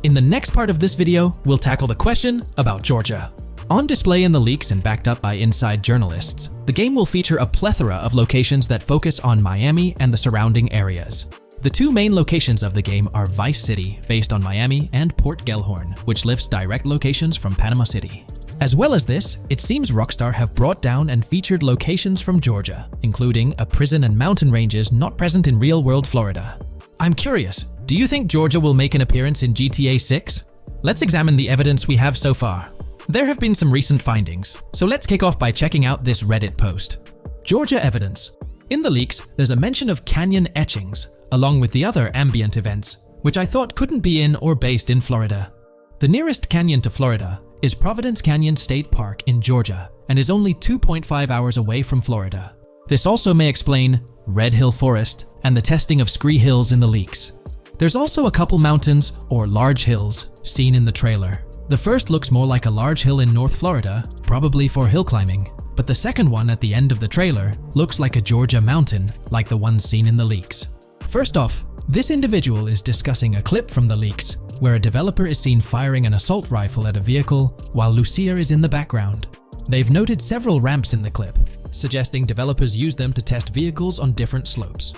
In the next part of this video, we'll tackle the question about Georgia. On display in the leaks and backed up by inside journalists, the game will feature a plethora of locations that focus on Miami and the surrounding areas. The two main locations of the game are Vice City, based on Miami, and Port Gilhorn, which lifts direct locations from Panama City. As well as this, it seems Rockstar have brought down and featured locations from Georgia, including a prison and mountain ranges not present in real-world Florida. I'm curious, do you think Georgia will make an appearance in GTA 6? Let's examine the evidence we have so far. There have been some recent findings, so let's kick off by checking out this Reddit post. Georgia evidence. In the leaks, there's a mention of canyon etchings, along with the other ambient events, which I thought couldn't be in or based in Florida. The nearest canyon to Florida is Providence Canyon State Park in Georgia, and is only 2.5 hours away from Florida. This also may explain Red Hill Forest and the testing of scree hills in the leaks. There's also a couple mountains or large hills seen in the trailer. The first looks more like a large hill in North Florida, probably for hill climbing, but the second one at the end of the trailer looks like a Georgia mountain, like the ones seen in the leaks. First off, this individual is discussing a clip from the leaks, where a developer is seen firing an assault rifle at a vehicle while Lucia is in the background. They've noted several ramps in the clip, suggesting developers use them to test vehicles on different slopes.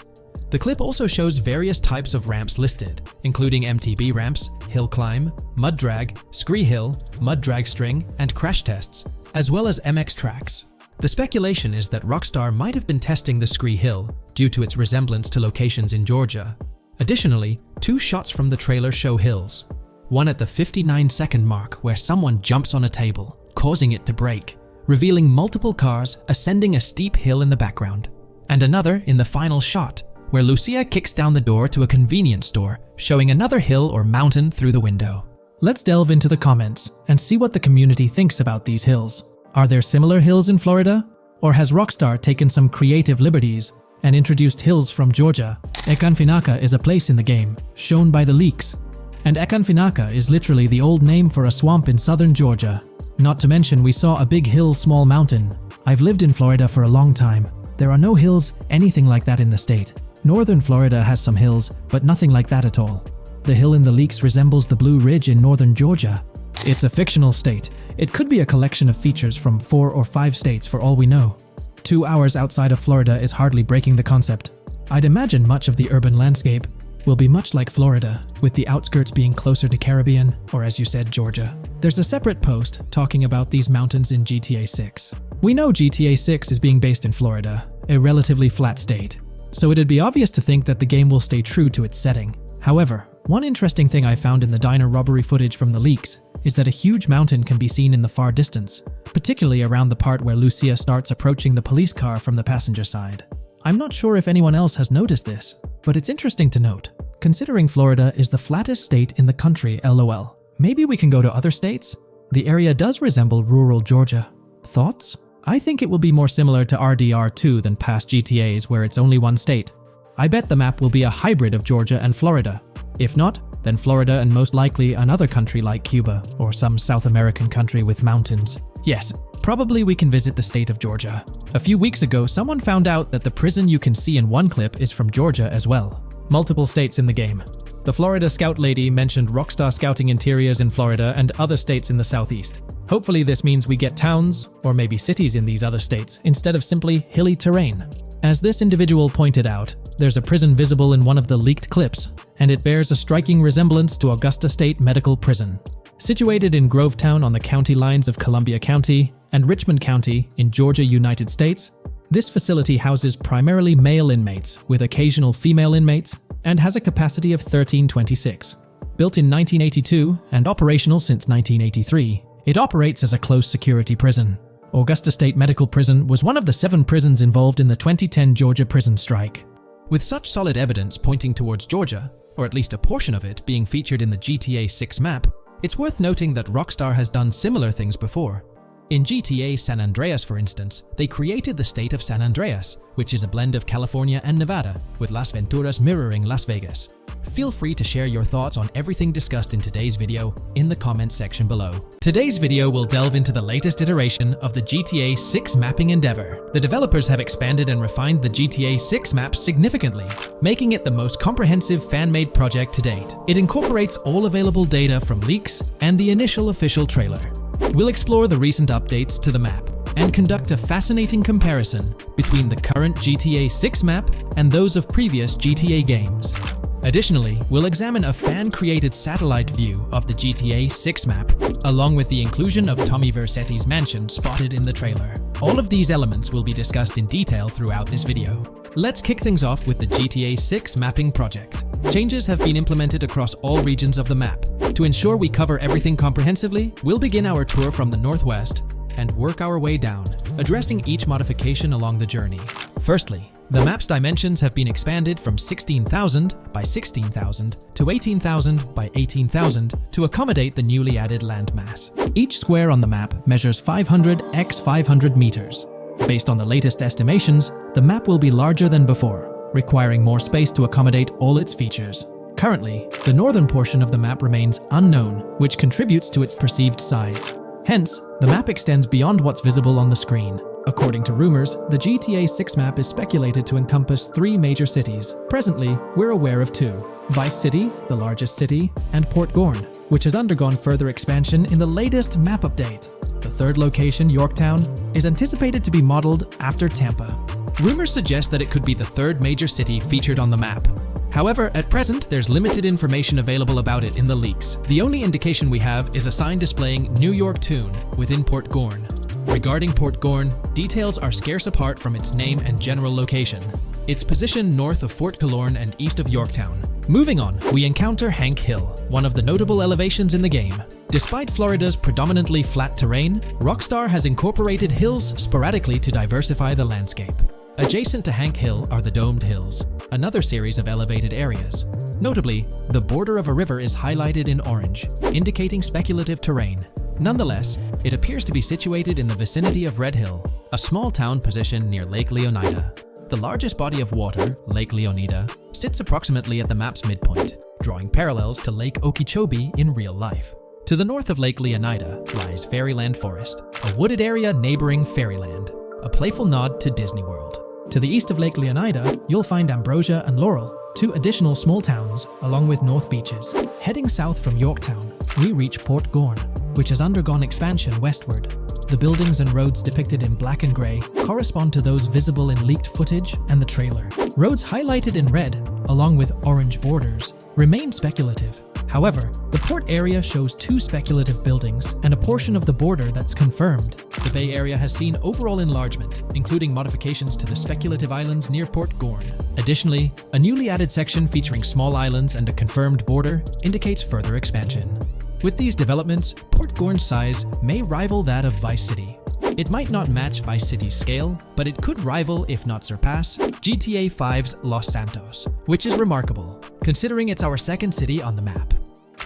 The clip also shows various types of ramps listed, including MTB ramps, hill climb, mud drag, scree hill, mud drag string, and crash tests, as well as MX tracks. The speculation is that Rockstar might have been testing the Scree Hill due to its resemblance to locations in Georgia. Additionally, 2 shots from the trailer show hills. One at the 59-second mark where someone jumps on a table, causing it to break, revealing multiple cars ascending a steep hill in the background. And another in the final shot, where Lucia kicks down the door to a convenience store, showing another hill or mountain through the window. Let's delve into the comments and see what the community thinks about these hills. Are there similar hills in Florida? Or has Rockstar taken some creative liberties and introduced hills from Georgia? Ekanfinaka is a place in the game, shown by the leaks. And Ekanfinaka is literally the old name for a swamp in southern Georgia. Not to mention we saw a big hill, small mountain. I've lived in Florida for a long time. There are no hills, anything like that in the state. Northern Florida has some hills, but nothing like that at all. The hill in the leaks resembles the Blue Ridge in northern Georgia. It's a fictional state. It could be a collection of features from 4 or 5 states for all we know. 2 hours outside of Florida is hardly breaking the concept. I'd imagine much of the urban landscape will be much like Florida, with the outskirts being closer to Caribbean, or as you said, Georgia. There's a separate post talking about these mountains in GTA 6. We know GTA 6 is being based in Florida, a relatively flat state, so it'd be obvious to think that the game will stay true to its setting. However, one interesting thing I found in the diner robbery footage from the leaks is that a huge mountain can be seen in the far distance, particularly around the part where Lucia starts approaching the police car from the passenger side. I'm not sure if anyone else has noticed this, but it's interesting to note, considering Florida is the flattest state in the country, LOL. Maybe we can go to other states? The area does resemble rural Georgia. Thoughts? I think it will be more similar to RDR2 than past GTAs where it's only one state. I bet the map will be a hybrid of Georgia and Florida. If not, then Florida and most likely another country like Cuba or some South American country with mountains. Yes, probably we can visit the state of Georgia. A few weeks ago, someone found out that the prison you can see in one clip is from Georgia as well. Multiple states in the game. The Florida Scout lady mentioned Rockstar scouting interiors in Florida and other states in the southeast. Hopefully this means we get towns, or maybe cities in these other states, instead of simply hilly terrain. As this individual pointed out, there's a prison visible in one of the leaked clips, and it bears a striking resemblance to Augusta State Medical Prison. Situated in Grovetown on the county lines of Columbia County and Richmond County in Georgia, United States, this facility houses primarily male inmates with occasional female inmates and has a capacity of 1326. Built in 1982 and operational since 1983, it operates as a close security prison. Augusta State Medical Prison was one of the 7 prisons involved in the 2010 Georgia prison strike. With such solid evidence pointing towards Georgia, or at least a portion of it being featured in the GTA 6 map, it's worth noting that Rockstar has done similar things before. In GTA San Andreas, for instance, they created the state of San Andreas, which is a blend of California and Nevada, with Las Venturas mirroring Las Vegas. Feel free to share your thoughts on everything discussed in today's video in the comments section below. Today's video will delve into the latest iteration of the GTA 6 mapping endeavor. The developers have expanded and refined the GTA 6 map significantly, making it the most comprehensive fan-made project to date. It incorporates all available data from leaks and the initial official trailer. We'll explore the recent updates to the map and conduct a fascinating comparison between the current GTA 6 map and those of previous GTA games. Additionally, we'll examine a fan-created satellite view of the GTA 6 map, along with the inclusion of Tommy Vercetti's mansion spotted in the trailer. All of these elements will be discussed in detail throughout this video. Let's kick things off with the GTA 6 mapping project. Changes have been implemented across all regions of the map. To ensure we cover everything comprehensively, we'll begin our tour from the northwest and work our way down, addressing each modification along the journey. Firstly, the map's dimensions have been expanded from 16,000 by 16,000 to 18,000 by 18,000 to accommodate the newly added landmass. Each square on the map measures 500 x 500 meters. Based on the latest estimations, the map will be larger than before, requiring more space to accommodate all its features. Currently, the northern portion of the map remains unknown, which contributes to its perceived size. Hence, the map extends beyond what's visible on the screen. According to rumors, the GTA 6 map is speculated to encompass 3 major cities. Presently, we're aware of 2. Vice City, the largest city, and Port Gorn, which has undergone further expansion in the latest map update. The third location, Yorktown, is anticipated to be modeled after Tampa. Rumors suggest that it could be the 3rd major city featured on the map. However, at present, there's limited information available about it in the leaks. The only indication we have is a sign displaying New York Tune within Port Gorn. Regarding Port Gorn, details are scarce apart from its name and general location. It's positioned north of Fort Killorn and east of Yorktown. Moving on, we encounter Hank Hill, one of the notable elevations in the game. Despite Florida's predominantly flat terrain, Rockstar has incorporated hills sporadically to diversify the landscape. Adjacent to Hank Hill are the Domed Hills, another series of elevated areas. Notably, the border of a river is highlighted in orange, indicating speculative terrain. Nonetheless, it appears to be situated in the vicinity of Red Hill, a small town positioned near Lake Leonida. The largest body of water, Lake Leonida, sits approximately at the map's midpoint, drawing parallels to Lake Okeechobee in real life. To the north of Lake Leonida lies Fairyland Forest, a wooded area neighboring Fairyland, a playful nod to Disney World. To the east of Lake Leonida, you'll find Ambrosia and Laurel, two additional small towns, along with North Beaches. Heading south from Yorktown, we reach Port Gorn, which has undergone expansion westward. The buildings and roads depicted in black and grey correspond to those visible in leaked footage and the trailer. Roads highlighted in red, along with orange borders, remain speculative. However, the port area shows two speculative buildings and a portion of the border that's confirmed. The Bay Area has seen overall enlargement, including modifications to the speculative islands near Port Gorn. Additionally, a newly added section featuring small islands and a confirmed border indicates further expansion. With these developments, Port Gorn's size may rival that of Vice City. It might not match Vice City's scale, but it could rival, if not surpass, GTA 5's Los Santos, which is remarkable, considering it's our second city on the map.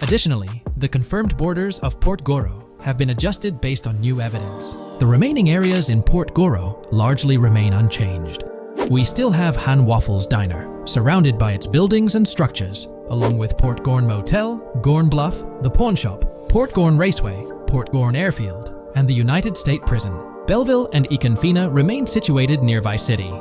Additionally, the confirmed borders of Port Goro have been adjusted based on new evidence. The remaining areas in Port Goro largely remain unchanged. We still have Han Waffles Diner, surrounded by its buildings and structures, along with Port Gorn Motel, Gorn Bluff, the Pawn Shop, Port Gorn Raceway, Port Gorn Airfield, and the United State Prison. Belleville and Econfina remain situated near Vice City.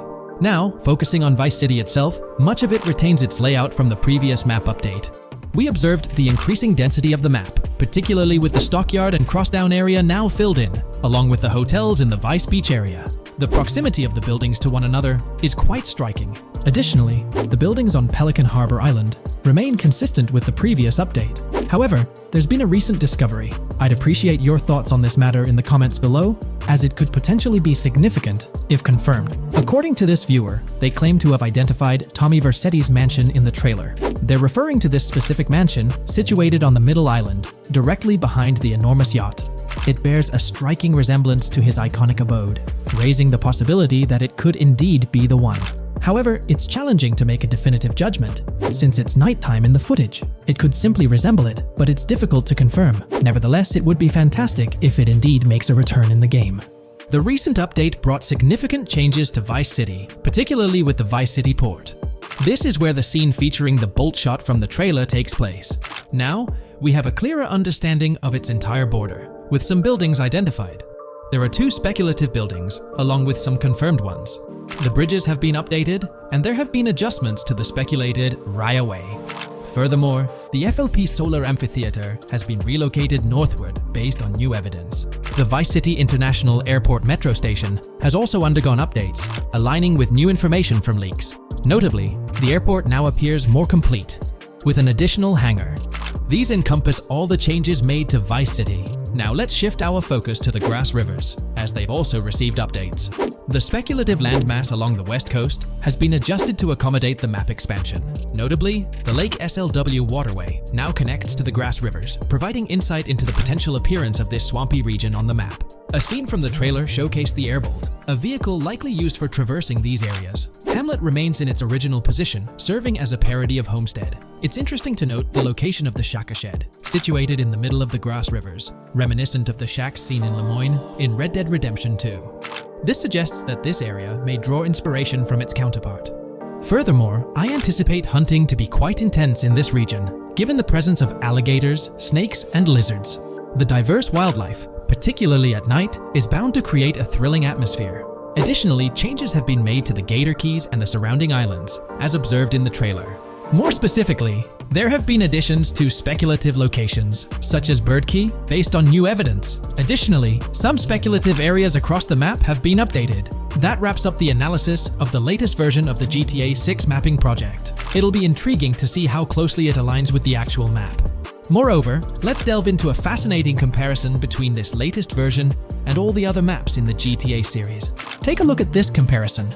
Now, focusing on Vice City itself, much of it retains its layout from the previous map update. We observed the increasing density of the map, particularly with the Stockyard and Crossdown area now filled in, along with the hotels in the Vice Beach area. The proximity of the buildings to one another is quite striking. Additionally, the buildings on Pelican Harbor Island remain consistent with the previous update. However, there's been a recent discovery. I'd appreciate your thoughts on this matter in the comments below, as it could potentially be significant if confirmed. According to this viewer, they claim to have identified Tommy Vercetti's mansion in the trailer. They're referring to this specific mansion situated on the middle island, directly behind the enormous yacht. It bears a striking resemblance to his iconic abode, raising the possibility that it could indeed be the one. However, it's challenging to make a definitive judgment, since it's nighttime in the footage. It could simply resemble it, but it's difficult to confirm. Nevertheless, it would be fantastic if it indeed makes a return in the game. The recent update brought significant changes to Vice City, particularly with the Vice City port. This is where the scene featuring the bolt shot from the trailer takes place. Now, we have a clearer understanding of its entire border, with some buildings identified. There are two speculative buildings, along with some confirmed ones. The bridges have been updated, and there have been adjustments to the speculated Raya Way. Furthermore, the FLP Solar Amphitheater has been relocated northward based on new evidence. The Vice City International Airport metro station has also undergone updates, aligning with new information from leaks. Notably, the airport now appears more complete, with an additional hangar. These encompass all the changes made to Vice City. Now let's shift our focus to the Grass Rivers, as they've also received updates. The speculative landmass along the west coast has been adjusted to accommodate the map expansion. Notably, the Lake SLW waterway now connects to the Grass Rivers, providing insight into the potential appearance of this swampy region on the map. A scene from the trailer showcased the Airbolt, a vehicle likely used for traversing these areas. Hamlet remains in its original position, serving as a parody of Homestead. It's interesting to note the location of the Shaka Shed, situated in the middle of the Grass Rivers, reminiscent of the shacks seen in Lemoyne in Red Dead Redemption 2. This suggests that this area may draw inspiration from its counterpart. Furthermore, I anticipate hunting to be quite intense in this region, given the presence of alligators, snakes, and lizards. The diverse wildlife, particularly at night, is bound to create a thrilling atmosphere. Additionally, changes have been made to the Gator Keys and the surrounding islands, as observed in the trailer. More specifically, there have been additions to speculative locations, such as Bird Key, based on new evidence. Additionally, some speculative areas across the map have been updated. That wraps up the analysis of the latest version of the GTA 6 mapping project. It'll be intriguing to see how closely it aligns with the actual map. Moreover, let's delve into a fascinating comparison between this latest version and all the other maps in the GTA series. Take a look at this comparison.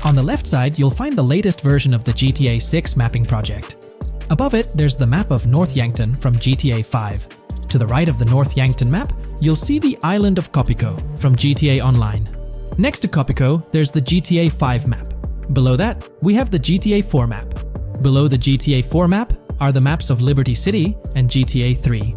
On the left side, you'll find the latest version of the GTA 6 mapping project. Above it, there's the map of North Yankton from GTA 5. To the right of the North Yankton map, you'll see the island of Copico from GTA Online. Next to Copico, there's the GTA 5 map. Below that, we have the GTA 4 map. Below the GTA 4 map are the maps of Liberty City and GTA 3.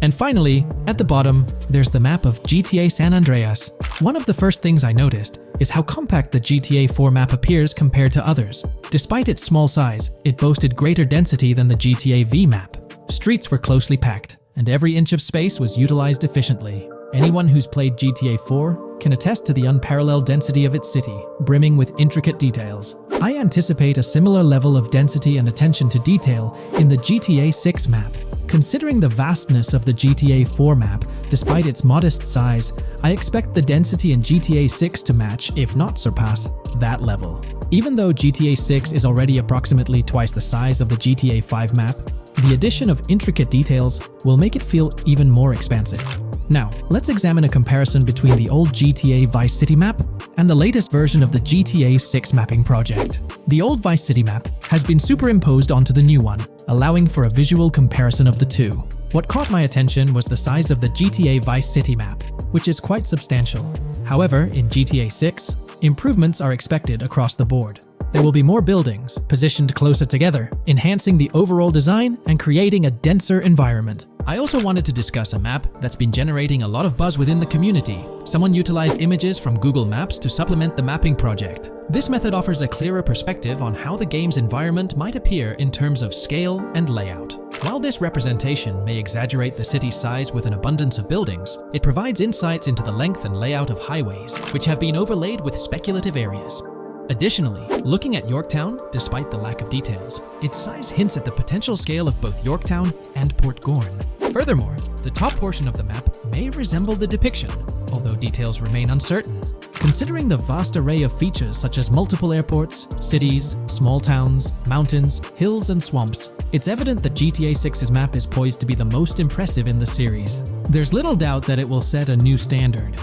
And finally, at the bottom, there's the map of GTA San Andreas. One of the first things I noticed is how compact the GTA 4 map appears compared to others. Despite its small size, it boasted greater density than the GTA V map. Streets were closely packed, and every inch of space was utilized efficiently. Anyone who's played GTA 4 can attest to the unparalleled density of its city, brimming with intricate details. I anticipate a similar level of density and attention to detail in the GTA 6 map. Considering the vastness of the GTA 4 map, despite its modest size, I expect the density in GTA 6 to match, if not surpass, that level. Even though GTA 6 is already approximately twice the size of the GTA 5 map, the addition of intricate details will make it feel even more expansive. Now, let's examine a comparison between the old GTA Vice City map and the latest version of the GTA 6 mapping project. The old Vice City map has been superimposed onto the new one, allowing for a visual comparison of the two. What caught my attention was the size of the GTA Vice City map, which is quite substantial. However, in GTA 6, improvements are expected across the board. There will be more buildings, positioned closer together, enhancing the overall design and creating a denser environment. I also wanted to discuss a map that's been generating a lot of buzz within the community. Someone utilized images from Google Maps to supplement the mapping project. This method offers a clearer perspective on how the game's environment might appear in terms of scale and layout. While this representation may exaggerate the city's size with an abundance of buildings, it provides insights into the length and layout of highways, which have been overlaid with speculative areas. Additionally, looking at Yorktown, despite the lack of details, its size hints at the potential scale of both Yorktown and Port Gorn. Furthermore, the top portion of the map may resemble the depiction, although details remain uncertain. Considering the vast array of features such as multiple airports, cities, small towns, mountains, hills, and swamps, it's evident that GTA 6's map is poised to be the most impressive in the series. There's little doubt that it will set a new standard.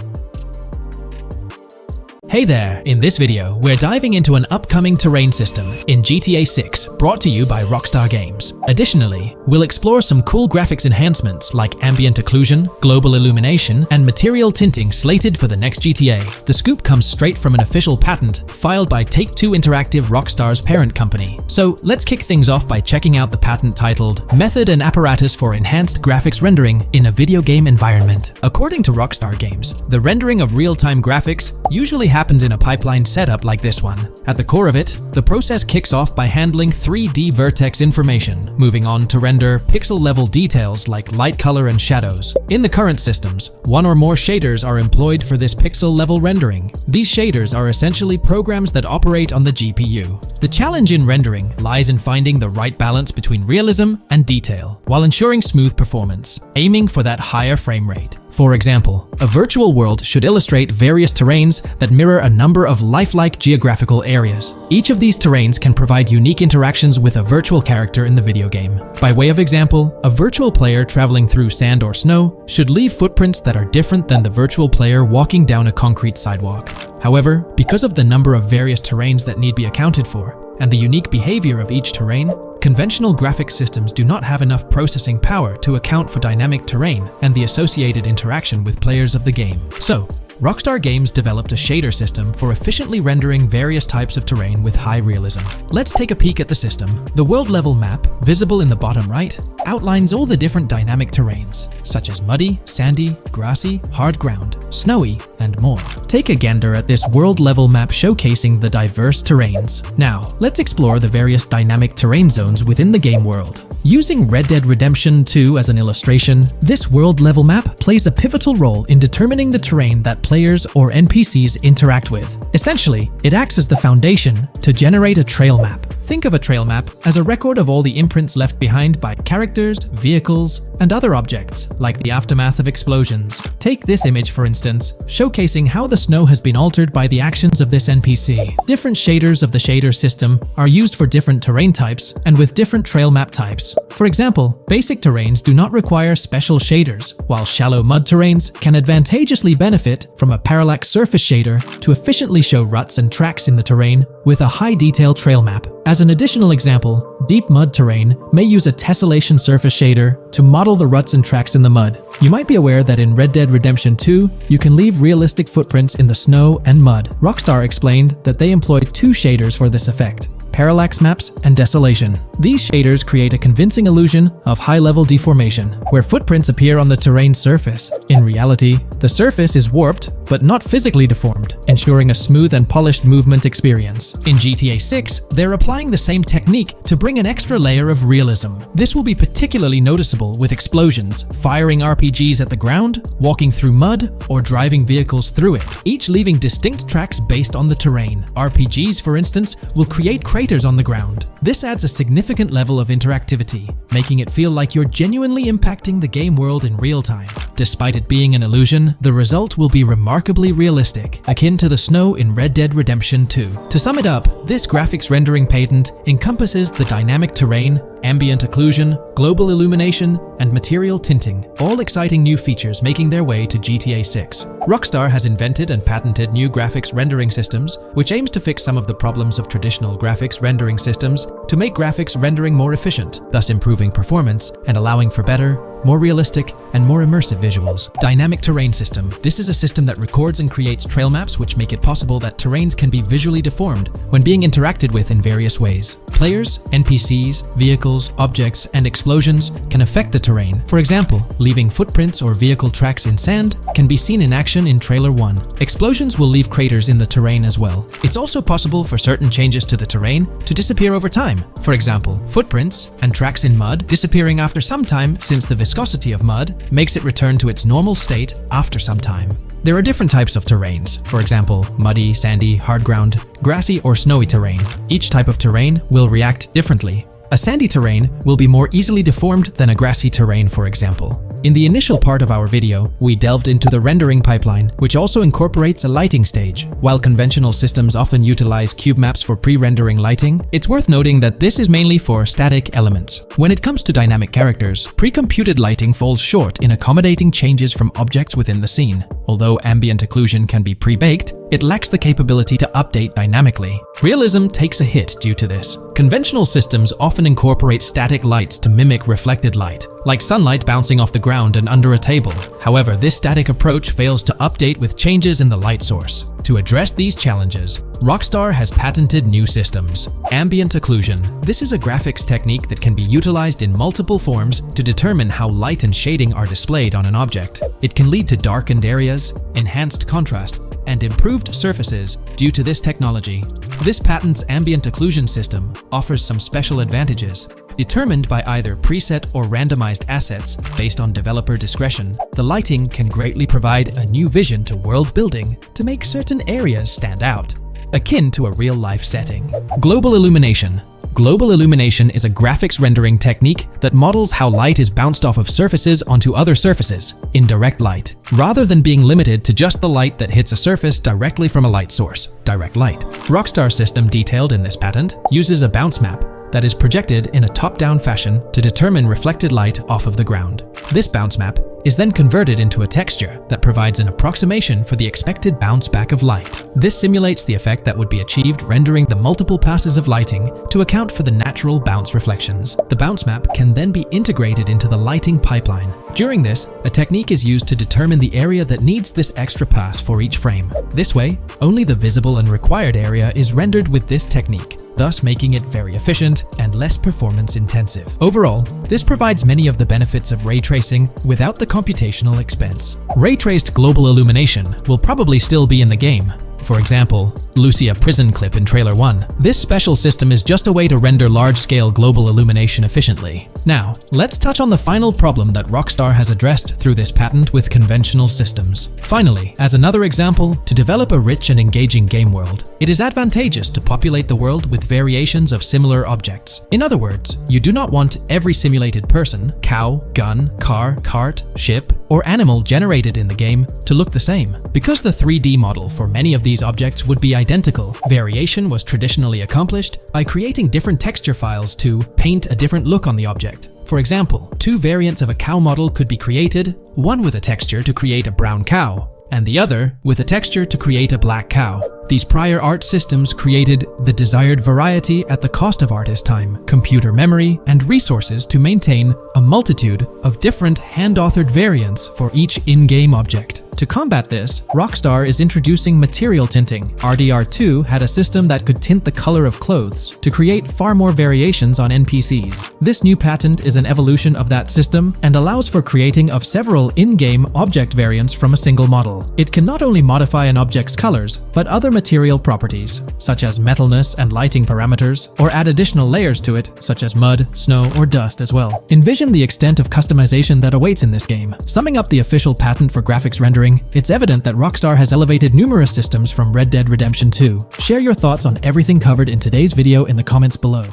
Hey there! In this video, we're diving into an upcoming terrain system in GTA 6 brought to you by Rockstar Games. Additionally, we'll explore some cool graphics enhancements like ambient occlusion, global illumination, and material tinting slated for the next GTA. The scoop comes straight from an official patent filed by Take-Two Interactive, Rockstar's parent company. So let's kick things off by checking out the patent titled Method and Apparatus for Enhanced Graphics Rendering in a Video Game Environment. According to Rockstar Games, the rendering of real-time graphics usually happens in a pipeline setup like this one. At the core of it, the process kicks off by handling 3D vertex information, moving on to render pixel-level details like light, color, and shadows. In the current systems, one or more shaders are employed for this pixel-level rendering. These shaders are essentially programs that operate on the GPU. The challenge in rendering lies in finding the right balance between realism and detail, while ensuring smooth performance, aiming for that higher frame rate. For example, a virtual world should illustrate various terrains that mirror a number of lifelike geographical areas. Each of these terrains can provide unique interactions with a virtual character in the video game. By way of example, a virtual player traveling through sand or snow should leave footprints that are different than the virtual player walking down a concrete sidewalk. However, because of the number of various terrains that need be accounted for, and the unique behavior of each terrain, conventional graphics systems do not have enough processing power to account for dynamic terrain and the associated interaction with players of the game. So, Rockstar Games developed a shader system for efficiently rendering various types of terrain with high realism. Let's take a peek at the system. The world-level map, visible in the bottom right, outlines all the different dynamic terrains, such as muddy, sandy, grassy, hard ground, snowy, and more. Take a gander at this world-level map showcasing the diverse terrains. Now, let's explore the various dynamic terrain zones within the game world. Using Red Dead Redemption 2 as an illustration, this world-level map plays a pivotal role in determining the terrain that players or NPCs interact with. Essentially, it acts as the foundation to generate a trail map. Think of a trail map as a record of all the imprints left behind by characters, vehicles, and other objects, like the aftermath of explosions. Take this image for instance, showcasing how the snow has been altered by the actions of this NPC. Different shaders of the shader system are used for different terrain types and with different trail map types. For example, basic terrains do not require special shaders, while shallow mud terrains can advantageously benefit from a parallax surface shader to efficiently show ruts and tracks in the terrain with a high detail trail map. As an additional example, deep mud terrain may use a tessellation surface shader to model the ruts and tracks in the mud. You might be aware that in Red Dead Redemption 2, you can leave realistic footprints in the snow and mud. Rockstar explained that they employed two shaders for this effect: parallax maps and desolation. These shaders create a convincing illusion of high-level deformation, where footprints appear on the terrain's surface. In reality, the surface is warped but not physically deformed, ensuring a smooth and polished movement experience. In GTA 6, they're applying the same technique to bring an extra layer of realism. This will be particularly noticeable with explosions, firing RPGs at the ground, walking through mud, or driving vehicles through it, each leaving distinct tracks based on the terrain. RPGs, for instance, will create craters on the ground. This adds a significant level of interactivity, making it feel like you're genuinely impacting the game world in real time. Despite it being an illusion, the result will be remarkably realistic, akin to the snow in Red Dead Redemption 2. To sum it up, this graphics rendering patent encompasses the dynamic terrain, ambient occlusion, global illumination, and material tinting, all exciting new features making their way to GTA 6. Rockstar has invented and patented new graphics rendering systems, which aims to fix some of the problems of traditional graphics rendering systems to make graphics rendering more efficient, thus improving performance and allowing for better, more realistic, and more immersive visuals. Dynamic Terrain System. This is a system that records and creates trail maps which make it possible that terrains can be visually deformed when being interacted with in various ways. Players, NPCs, vehicles, objects, and explosions can affect the terrain. For example, leaving footprints or vehicle tracks in sand can be seen in action in Trailer 1. Explosions will leave craters in the terrain as well. It's also possible for certain changes to the terrain to disappear over time. For example, footprints and tracks in mud disappearing after some time, since the viscosity of mud makes it return to its normal state after some time. There are different types of terrains, for example, muddy, sandy, hard ground, grassy, or snowy terrain. Each type of terrain will react differently. A sandy terrain will be more easily deformed than a grassy terrain, for example. In the initial part of our video, we delved into the rendering pipeline, which also incorporates a lighting stage. While conventional systems often utilize cube maps for pre-rendering lighting, it's worth noting that this is mainly for static elements. When it comes to dynamic characters, pre-computed lighting falls short in accommodating changes from objects within the scene. Although ambient occlusion can be pre-baked, it lacks the capability to update dynamically. Realism takes a hit due to this. Conventional systems often incorporate static lights to mimic reflected light, like sunlight bouncing off the ground and under a table. However, this static approach fails to update with changes in the light source. To address these challenges, Rockstar has patented new systems. Ambient occlusion. This is a graphics technique that can be utilized in multiple forms to determine how light and shading are displayed on an object. It can lead to darkened areas, enhanced contrast, and improved surfaces due to this technology. This patent's ambient occlusion system offers some special advantages. Determined by either preset or randomized assets based on developer discretion, the lighting can greatly provide a new vision to world building to make certain areas stand out, akin to a real-life setting. Global illumination. Global illumination is a graphics rendering technique that models how light is bounced off of surfaces onto other surfaces in direct light, rather than being limited to just the light that hits a surface directly from a light source, direct light. Rockstar's system detailed in this patent uses a bounce map that is projected in a top-down fashion to determine reflected light off of the ground. This bounce map is then converted into a texture that provides an approximation for the expected bounce back of light. This simulates the effect that would be achieved rendering the multiple passes of lighting to account for the natural bounce reflections. The bounce map can then be integrated into the lighting pipeline. During this, a technique is used to determine the area that needs this extra pass for each frame. This way, only the visible and required area is rendered with this technique, thus making it very efficient and less performance intensive. Overall, this provides many of the benefits of ray tracing without the computational expense. Ray-traced global illumination will probably still be in the game. For example, Lucia prison clip in Trailer 1. This special system is just a way to render large-scale global illumination efficiently. Now, let's touch on the final problem that Rockstar has addressed through this patent with conventional systems. Finally, as another example, to develop a rich and engaging game world, it is advantageous to populate the world with variations of similar objects. In other words, you do not want every simulated person, cow, gun, car, cart, ship, or animal generated in the game to look the same. Because the 3D model for many of these objects would be identical, variation was traditionally accomplished by creating different texture files to paint a different look on the object. For example, two variants of a cow model could be created, one with a texture to create a brown cow, and the other with a texture to create a black cow. These prior art systems created the desired variety at the cost of artist time, computer memory, and resources to maintain a multitude of different hand-authored variants for each in-game object. To combat this, Rockstar is introducing material tinting. RDR2 had a system that could tint the color of clothes to create far more variations on NPCs. This new patent is an evolution of that system and allows for creating of several in-game object variants from a single model. It can not only modify an object's colors, but other material properties, such as metalness and lighting parameters, or add additional layers to it, such as mud, snow, or dust as well. Envision the extent of customization that awaits in this game. Summing up the official patent for graphics rendering, it's evident that Rockstar has elevated numerous systems from Red Dead Redemption 2. Share your thoughts on everything covered in today's video in the comments below.